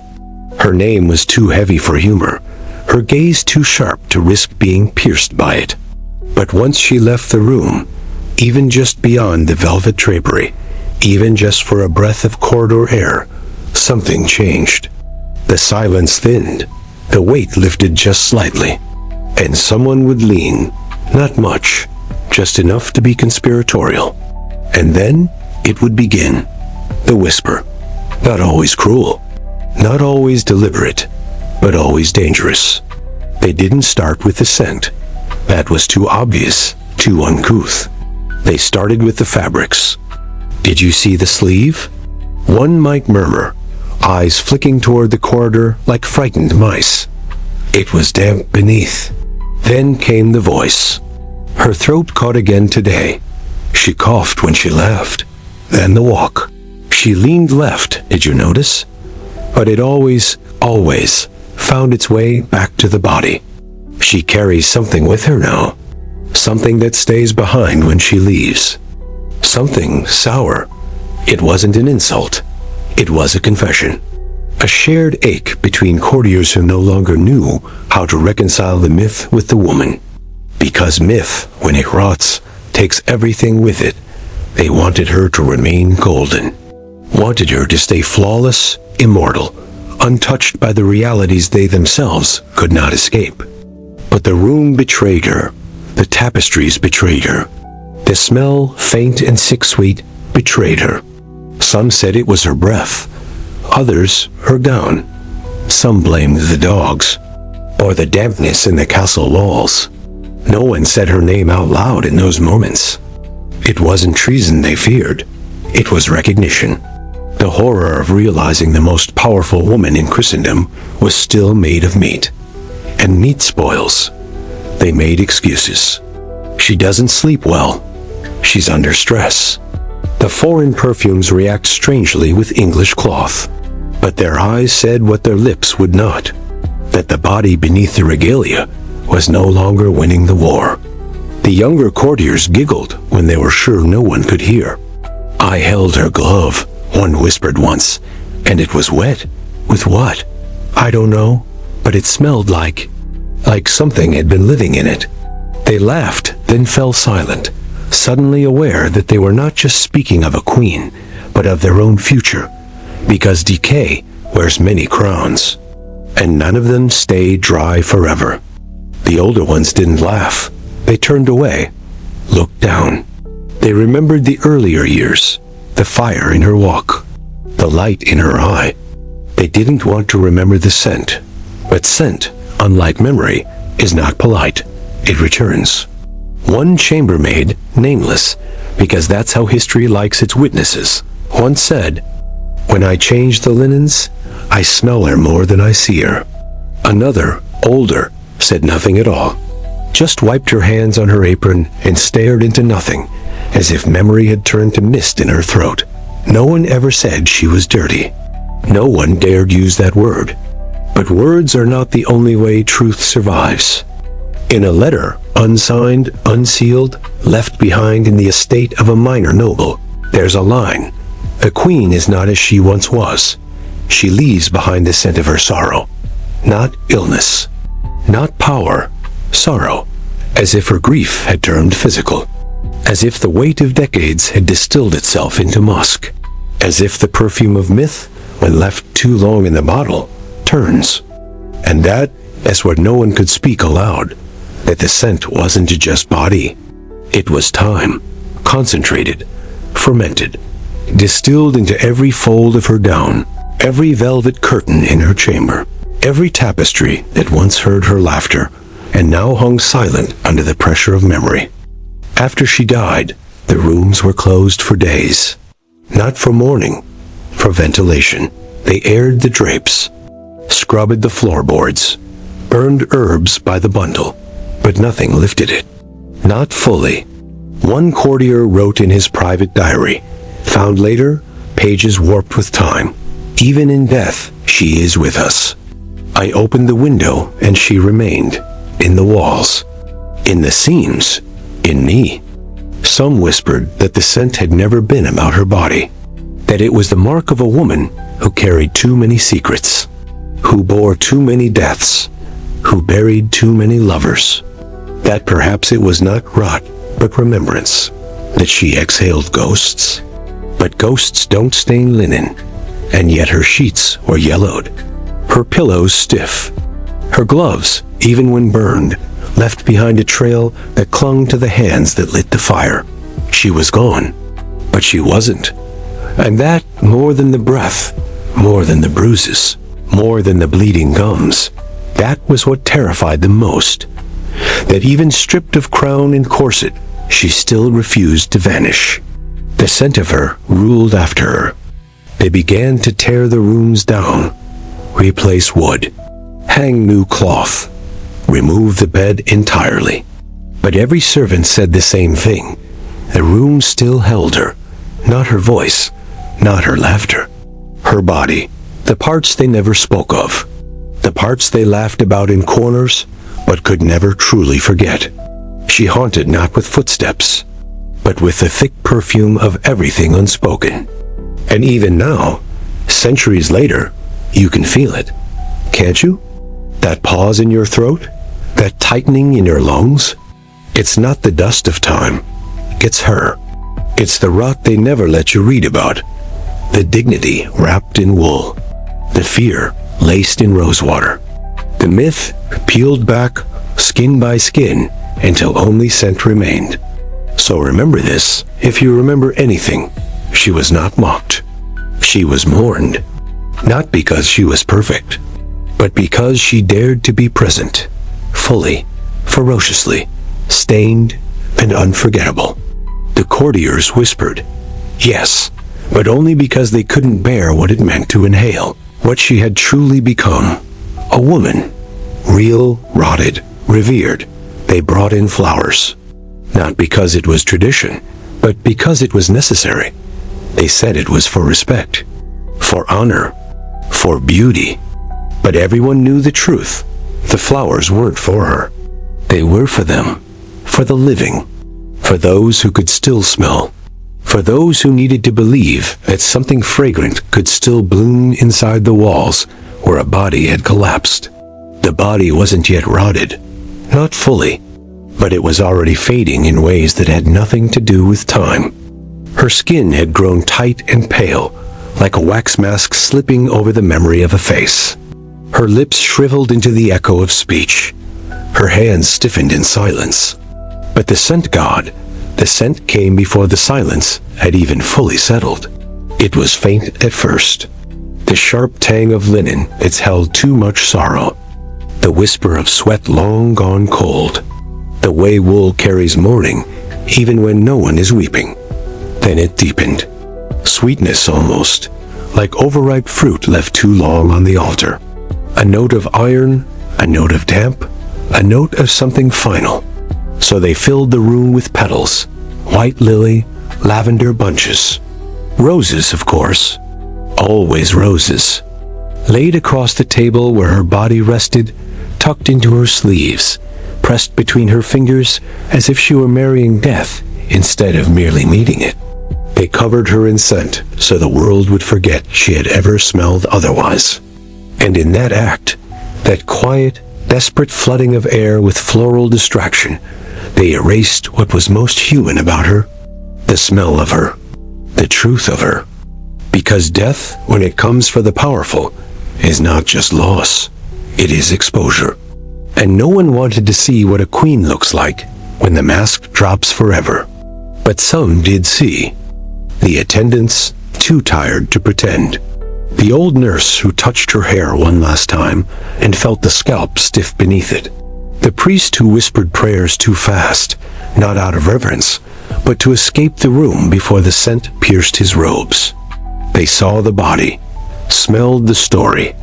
Her name was too heavy for humor, her gaze too sharp to risk being pierced by it. But once she left the room, even just beyond the velvet drapery, even just for a breath of corridor air, something changed. The silence thinned, the weight lifted just slightly, and someone would lean, not much, just enough to be conspiratorial. And then it would begin. The whisper. Not always cruel, not always deliberate, but always dangerous. They didn't start with the scent. That was too obvious, too uncouth. They started with the fabrics. Did you see the sleeve? One might murmur, eyes flicking toward the corridor like frightened mice. It was damp beneath. Then came the voice. Her throat caught again today. She coughed when she laughed. Then the walk. She leaned left, did you notice? But it always found its way back to the body. She carries something with her now. Something that stays behind when she leaves. Something sour. It wasn't an insult. It was a confession. A shared ache between courtiers who no longer knew how to reconcile the myth with the woman. Because myth, when it rots, takes everything with it. They wanted her to remain golden. Wanted her to stay flawless, immortal, untouched by the realities they themselves could not escape. But the room betrayed her. The tapestries betrayed her. The smell, faint and sick-sweet, betrayed her. Some said it was her breath. Others, her gown. Some blamed the dogs. Or the dampness in the castle walls. No one said her name out loud in those moments. It wasn't treason they feared. It was recognition. The horror of realizing the most powerful woman in Christendom was still made of meat. And meat spoils. They made excuses. She doesn't sleep well. She's under stress. The foreign perfumes react strangely with English cloth. But their eyes said what their lips would not. That the body beneath the regalia was no longer winning the war. The younger courtiers giggled when they were sure no one could hear. I held her glove, one whispered once, and it was wet. With what? I don't know, but it smelled like something had been living in it. They laughed, then fell silent, suddenly aware that they were not just speaking of a queen, but of their own future, because decay wears many crowns, and none of them stay dry forever. The older ones didn't laugh. They turned away, looked down. They remembered the earlier years, the fire in her walk, the light in her eye. They didn't want to remember the scent, but scent, unlike memory, is not polite. It returns. One chambermaid, nameless, because that's how history likes its witnesses, once said, "When I change the linens, I smell her more than I see her." Another, older, said nothing at all, just wiped her hands on her apron and stared into nothing, as if memory had turned to mist in her throat. No one ever said she was dirty. No one dared use that word. But words are not the only way truth survives. In a letter, unsigned, unsealed, left behind in the estate of a minor noble, there's a line. "A queen is not as she once was. She leaves behind the scent of her sorrow." Not illness. Not power. Sorrow. As if her grief had turned physical. As if the weight of decades had distilled itself into musk. As if the perfume of myth, when left too long in the bottle, turns. And that's what no one could speak aloud. That the scent wasn't just body. It was time. Concentrated. Fermented. Distilled into every fold of her gown. Every velvet curtain in her chamber. Every tapestry that once heard her laughter and now hung silent under the pressure of memory. After she died, the rooms were closed for days. Not for mourning, for ventilation. They aired the drapes, scrubbed the floorboards, burned herbs by the bundle, but nothing lifted it. Not fully. One courtier wrote in his private diary, found later, pages warped with time. "Even in death, she is with us. I opened the window and she remained, in the walls, in the seams, in me." Some whispered that the scent had never been about her body, that it was the mark of a woman who carried too many secrets, who bore too many deaths, who buried too many lovers, that perhaps it was not rot, but remembrance, that she exhaled ghosts. But ghosts don't stain linen, and yet her sheets were yellowed, her pillows stiff, her gloves, even when burned, left behind a trail that clung to the hands that lit the fire. She was gone, but she wasn't. And that, more than the breath, more than the bruises, more than the bleeding gums, that was what terrified them most. That even stripped of crown and corset, she still refused to vanish. The scent of her ruled after her. They began to tear the rooms down, replace wood, hang new cloth, remove the bed entirely. But every servant said the same thing. The room still held her, not her voice, not her laughter. Her body, the parts they never spoke of, the parts they laughed about in corners, but could never truly forget. She haunted not with footsteps, but with the thick perfume of everything unspoken. And even now, centuries later, you can feel it, can't you? That pause in your throat, that tightening in your lungs. It's not the dust of time, it's her. It's the rot they never let you read about, the dignity wrapped in wool, the fear laced in rosewater, the myth peeled back skin by skin until only scent remained. So remember this, if you remember anything. She was not mocked. She was mourned, not because she was perfect, but because she dared to be present, fully, ferociously, stained and unforgettable. The courtiers whispered, yes, but only because they couldn't bear what it meant to inhale what she had truly become. A woman, real, rotted, revered. They brought in flowers, not because it was tradition, but because it was necessary. They said it was for respect, for honor, for beauty. But everyone knew the truth. The flowers weren't for her. They were for them, for the living, for those who could still smell, for those who needed to believe that something fragrant could still bloom inside the walls where a body had collapsed. The body wasn't yet rotted, not fully, but it was already fading in ways that had nothing to do with time. Her skin had grown tight and pale, like a wax mask slipping over the memory of a face. Her lips shriveled into the echo of speech. Her hands stiffened in silence. But the scent god, the scent came before the silence had even fully settled. It was faint at first. The sharp tang of linen that's held too much sorrow. The whisper of sweat long gone cold. the way wool carries mourning, even when no one is weeping. Then it deepened. Sweetness almost, like overripe fruit left too long on the altar. A note of iron, a note of damp, a note of something final. So they filled the room with petals, white lily, lavender bunches. Roses, of course. Always roses. Laid across the table where her body rested, tucked into her sleeves, pressed between her fingers as if she were marrying death instead of merely meeting it. They covered her in scent so the world would forget she had ever smelled otherwise. And in that act, that quiet, desperate flooding of air with floral distraction, they erased what was most human about her, the smell of her, the truth of her. Because death, when it comes for the powerful, is not just loss, it is exposure. And no one wanted to see what a queen looks like when the mask drops forever. But some did see. The attendants, too tired to pretend. The old nurse who touched her hair one last time and felt the scalp stiff beneath it. The priest who whispered prayers too fast, not out of reverence, but to escape the room before the scent pierced his robes. They saw the body, smelled the story,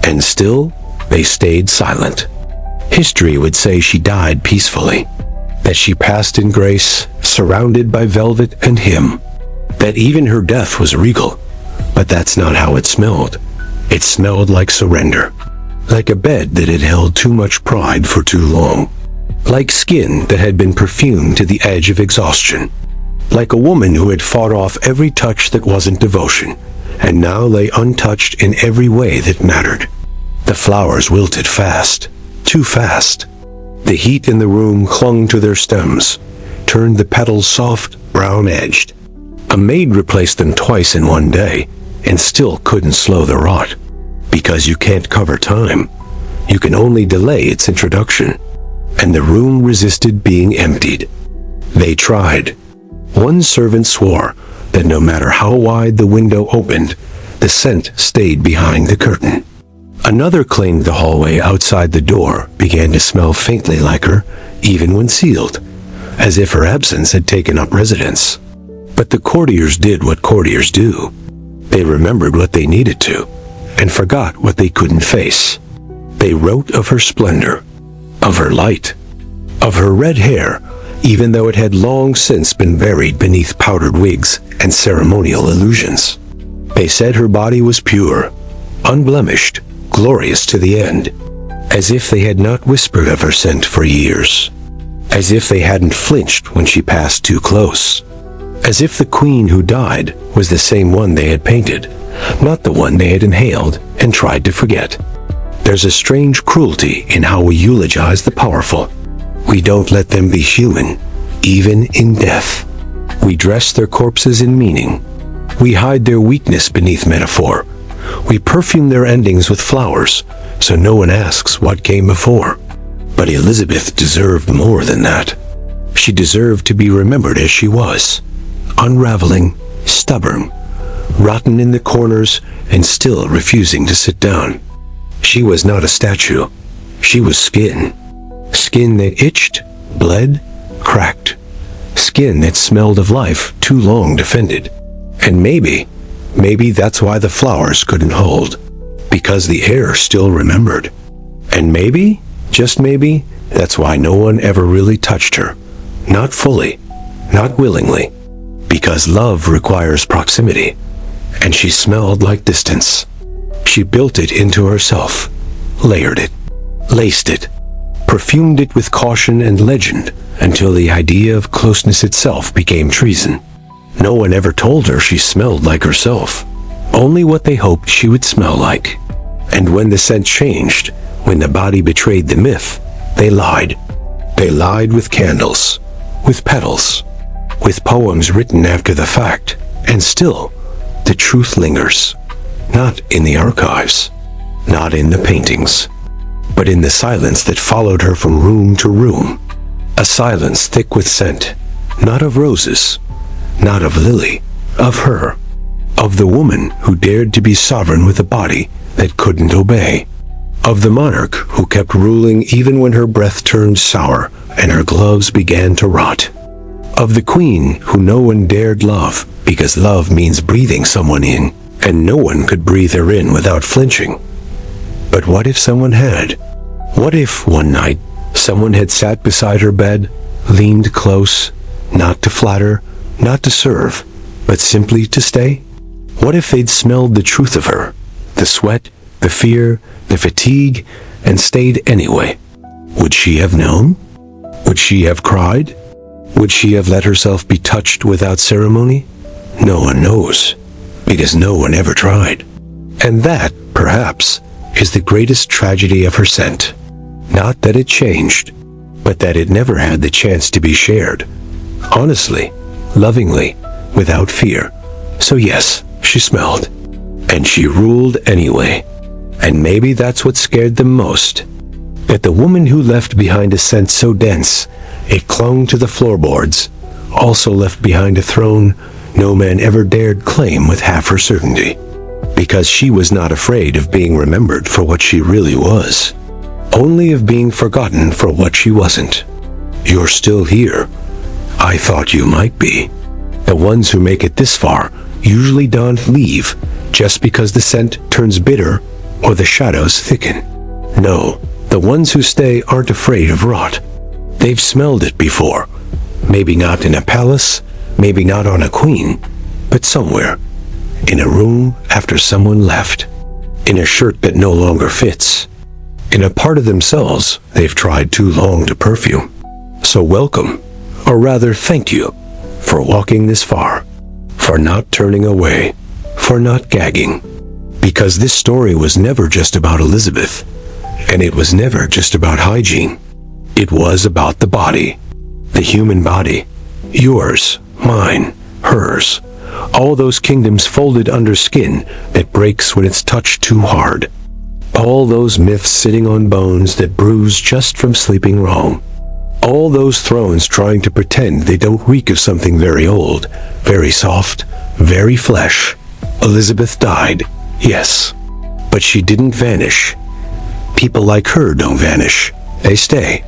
and still they stayed silent. History would say she died peacefully, that she passed in grace, surrounded by velvet and hymn, that even her death was regal. But that's not how it smelled. It smelled like surrender, like a bed that had held too much pride for too long, like skin that had been perfumed to the edge of exhaustion, like a woman who had fought off every touch that wasn't devotion, and now lay untouched in every way that mattered. The flowers wilted fast, too fast. The heat in the room clung to their stems, turned the petals soft, brown-edged. A maid replaced them twice in one day, and still couldn't slow the rot. Because you can't cover time. You can only delay its introduction. And the room resisted being emptied. They tried. One servant swore that no matter how wide the window opened, the scent stayed behind the curtain. Another claimed the hallway outside the door began to smell faintly like her, even when sealed, as if her absence had taken up residence. But the courtiers did what courtiers do. They remembered what they needed to, and forgot what they couldn't face. They wrote of her splendor, of her light, of her red hair, even though it had long since been buried beneath powdered wigs and ceremonial illusions. They said her body was pure, unblemished, glorious to the end, as if they had not whispered of her scent for years, as if they hadn't flinched when she passed too close, as if the queen who died was the same one they had painted, not the one they had inhaled and tried to forget. There's a strange cruelty in how we eulogize the powerful. We don't let them be human, even in death. We dress their corpses in meaning. We hide their weakness beneath metaphor. We perfume their endings with flowers, so no one asks what came before. But Elizabeth deserved more than that. She deserved to be remembered as she was, unraveling, stubborn, rotten in the corners, and still refusing to sit down. She was not a statue. She was skin. Skin that itched, bled, cracked. Skin that smelled of life too long defended. And maybe that's why the flowers couldn't hold. Because the air still remembered. And maybe, just maybe, that's why no one ever really touched her. Not fully, not willingly. Because love requires proximity. And she smelled like distance. She built it into herself, layered it, laced it, perfumed it with caution and legend until the idea of closeness itself became treason. No one ever told her she smelled like herself, only what they hoped she would smell like. And when the scent changed, when the body betrayed the myth, they lied. They lied with candles, with petals, with poems written after the fact, and still, the truth lingers. Not in the archives, not in the paintings, but in the silence that followed her from room to room. A silence thick with scent, not of roses, not of Lily, of her, of the woman who dared to be sovereign with a body that couldn't obey, Of the monarch who kept ruling even when her breath turned sour and her gloves began to rot. Of the queen who no one dared love because love means breathing someone in, and no one could breathe her in without flinching. But what if someone had? What if one night someone had sat beside her bed, leaned close, not to flatter, not to serve, but simply to stay? What if they'd smelled the truth of her, the sweat, the fear, the fatigue, and stayed anyway? Would she have known? Would she have cried? Would she have let herself be touched without ceremony? No one knows, because no one ever tried. And that, perhaps, is the greatest tragedy of her scent. Not that it changed, but that it never had the chance to be shared. Honestly, lovingly, without fear. So yes, she smelled. And she ruled anyway. And maybe that's what scared them most. That the woman who left behind a scent so dense, it clung to the floorboards, also left behind a throne no man ever dared claim with half her certainty. Because she was not afraid of being remembered for what she really was. Only of being forgotten for what she wasn't. You're still here. I thought you might be. The ones who make it this far usually don't leave just because the scent turns bitter or the shadows thicken. No, the ones who stay aren't afraid of rot. They've smelled it before. Maybe not in a palace, maybe not on a queen, but somewhere. In a room after someone left. In a shirt that no longer fits. In a part of themselves they've tried too long to perfume. So welcome, or rather thank you, for walking this far. For not turning away. For not gagging. Because this story was never just about Elizabeth. And it was never just about hygiene. It was about the body. The human body. Yours, mine, hers. All those kingdoms folded under skin that breaks when it's touched too hard. All those myths sitting on bones that bruise just from sleeping wrong. All those thrones trying to pretend they don't reek of something very old, very soft, very flesh. Elizabeth died, yes. But she didn't vanish. People like her don't vanish. They stay.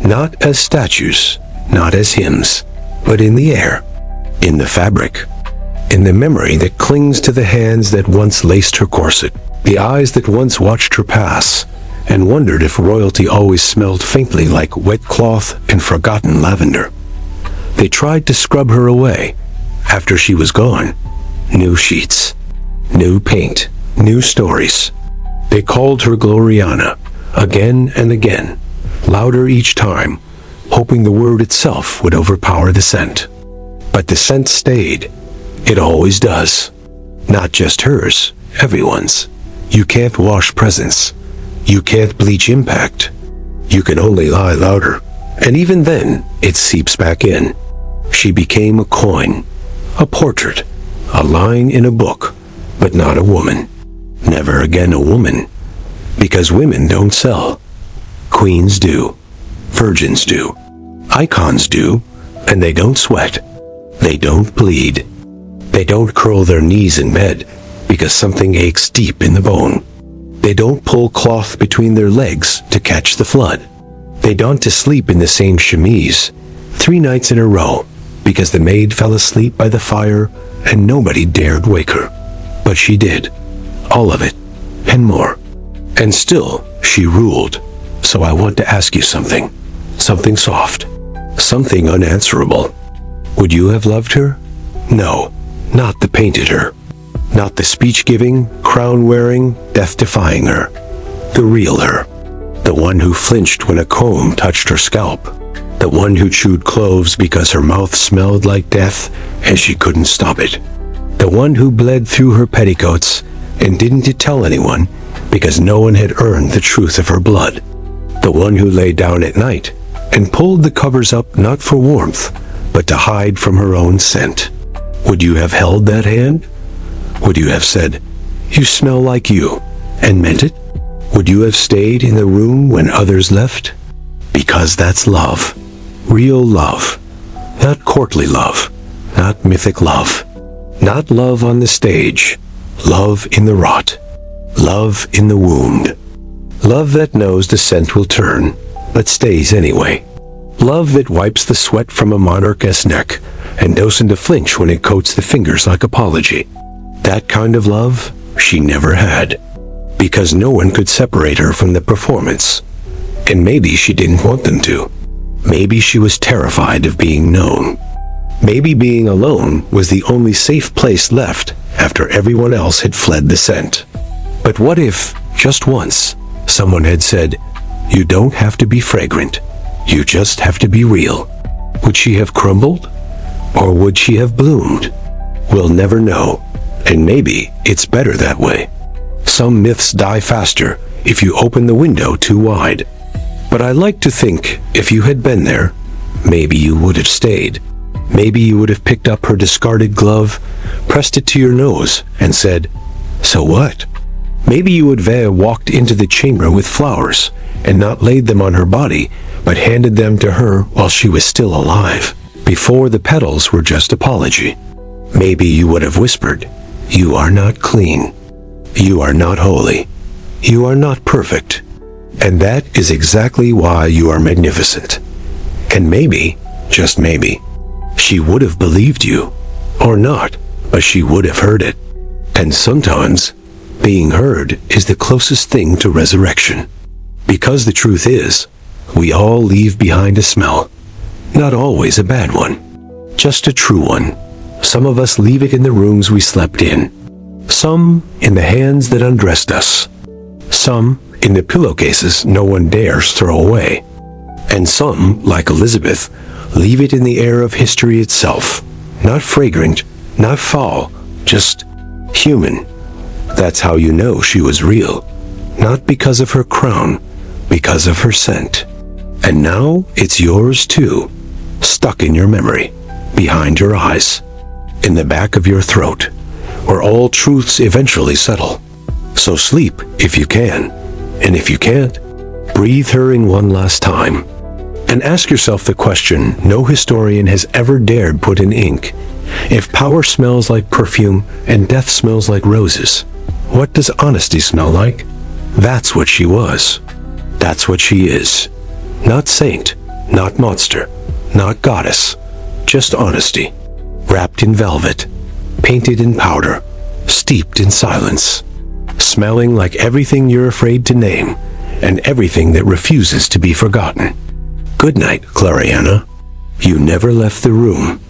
Not as statues, not as hymns, but in the air, in the fabric, in the memory that clings to the hands that once laced her corset, the eyes that once watched her pass, and wondered if royalty always smelled faintly like wet cloth and forgotten lavender. They tried to scrub her away. After she was gone, new sheets, new paint, new stories. They called her Gloriana, again and again, louder each time, hoping the word itself would overpower the scent. But the scent stayed. It always does. Not just hers, everyone's. You can't wash presence. You can't bleach impact. You can only lie louder. And even then, it seeps back in. She became a coin, a portrait, a line in a book, but not a woman. Never again a woman. Because women don't sell. Queens do. Virgins do. Icons do. And they don't sweat. They don't bleed. They don't curl their knees in bed because something aches deep in the bone. They don't pull cloth between their legs to catch the flood. They don't to sleep in the same chemise 3 nights in a row because the maid fell asleep by the fire and nobody dared wake her. But she did. All of it. And more. And still, she ruled. So I want to ask you something. Something soft. Something unanswerable. Would you have loved her? No, not the painted her. Not the speech-giving, crown-wearing, death-defying her. The real her. The one who flinched when a comb touched her scalp. The one who chewed cloves because her mouth smelled like death and she couldn't stop it. The one who bled through her petticoats and didn't tell anyone because no one had earned the truth of her blood. The one who lay down at night and pulled the covers up not for warmth, but to hide from her own scent. Would you have held that hand? Would you have said, "You smell like you," and meant it? Would you have stayed in the room when others left? Because that's love. Real love. Not courtly love. Not mythic love. Not love on the stage. Love in the rot. Love in the wound. Love that knows the scent will turn, but stays anyway. Love that wipes the sweat from a monarch's neck and doesn't flinch when it coats the fingers like apology. That kind of love she never had, because no one could separate her from the performance. And maybe she didn't want them to. Maybe she was terrified of being known. Maybe being alone was the only safe place left after everyone else had fled the scent. But what if, just once, someone had said, "You don't have to be fragrant. You just have to be real"? Would she have crumbled? Or would she have bloomed? We'll never know. And maybe it's better that way. Some myths die faster if you open the window too wide. But I like to think if you had been there, maybe you would have stayed. Maybe you would have picked up her discarded glove, pressed it to your nose, and said, "So what?" Maybe you would have walked into the chamber with flowers and not laid them on her body, but handed them to her while she was still alive, before the petals were just apology. Maybe you would have whispered, "You are not clean. You are not holy. You are not perfect. And that is exactly why you are magnificent." And maybe, just maybe, she would have believed you. Or not, but she would have heard it. And sometimes, being heard is the closest thing to resurrection. Because the truth is, we all leave behind a smell. Not always a bad one, just a true one. Some of us leave it in the rooms we slept in. Some in the hands that undressed us. Some in the pillowcases no one dares throw away. And some, like Elizabeth, leave it in the air of history itself. Not fragrant, not foul, just human. That's how you know she was real. Not because of her crown, because of her scent. And now it's yours too, stuck in your memory, behind your eyes, in the back of your throat, where all truths eventually settle. So sleep if you can, and if you can't, breathe her in one last time. And ask yourself the question no historian has ever dared put in ink. If power smells like perfume and death smells like roses, what does honesty smell like? That's what she was. That's what she is. Not saint, not monster, not goddess, just honesty. Wrapped in velvet, painted in powder, steeped in silence. Smelling like everything you're afraid to name, and everything that refuses to be forgotten. Good night, Clariana. You never left the room.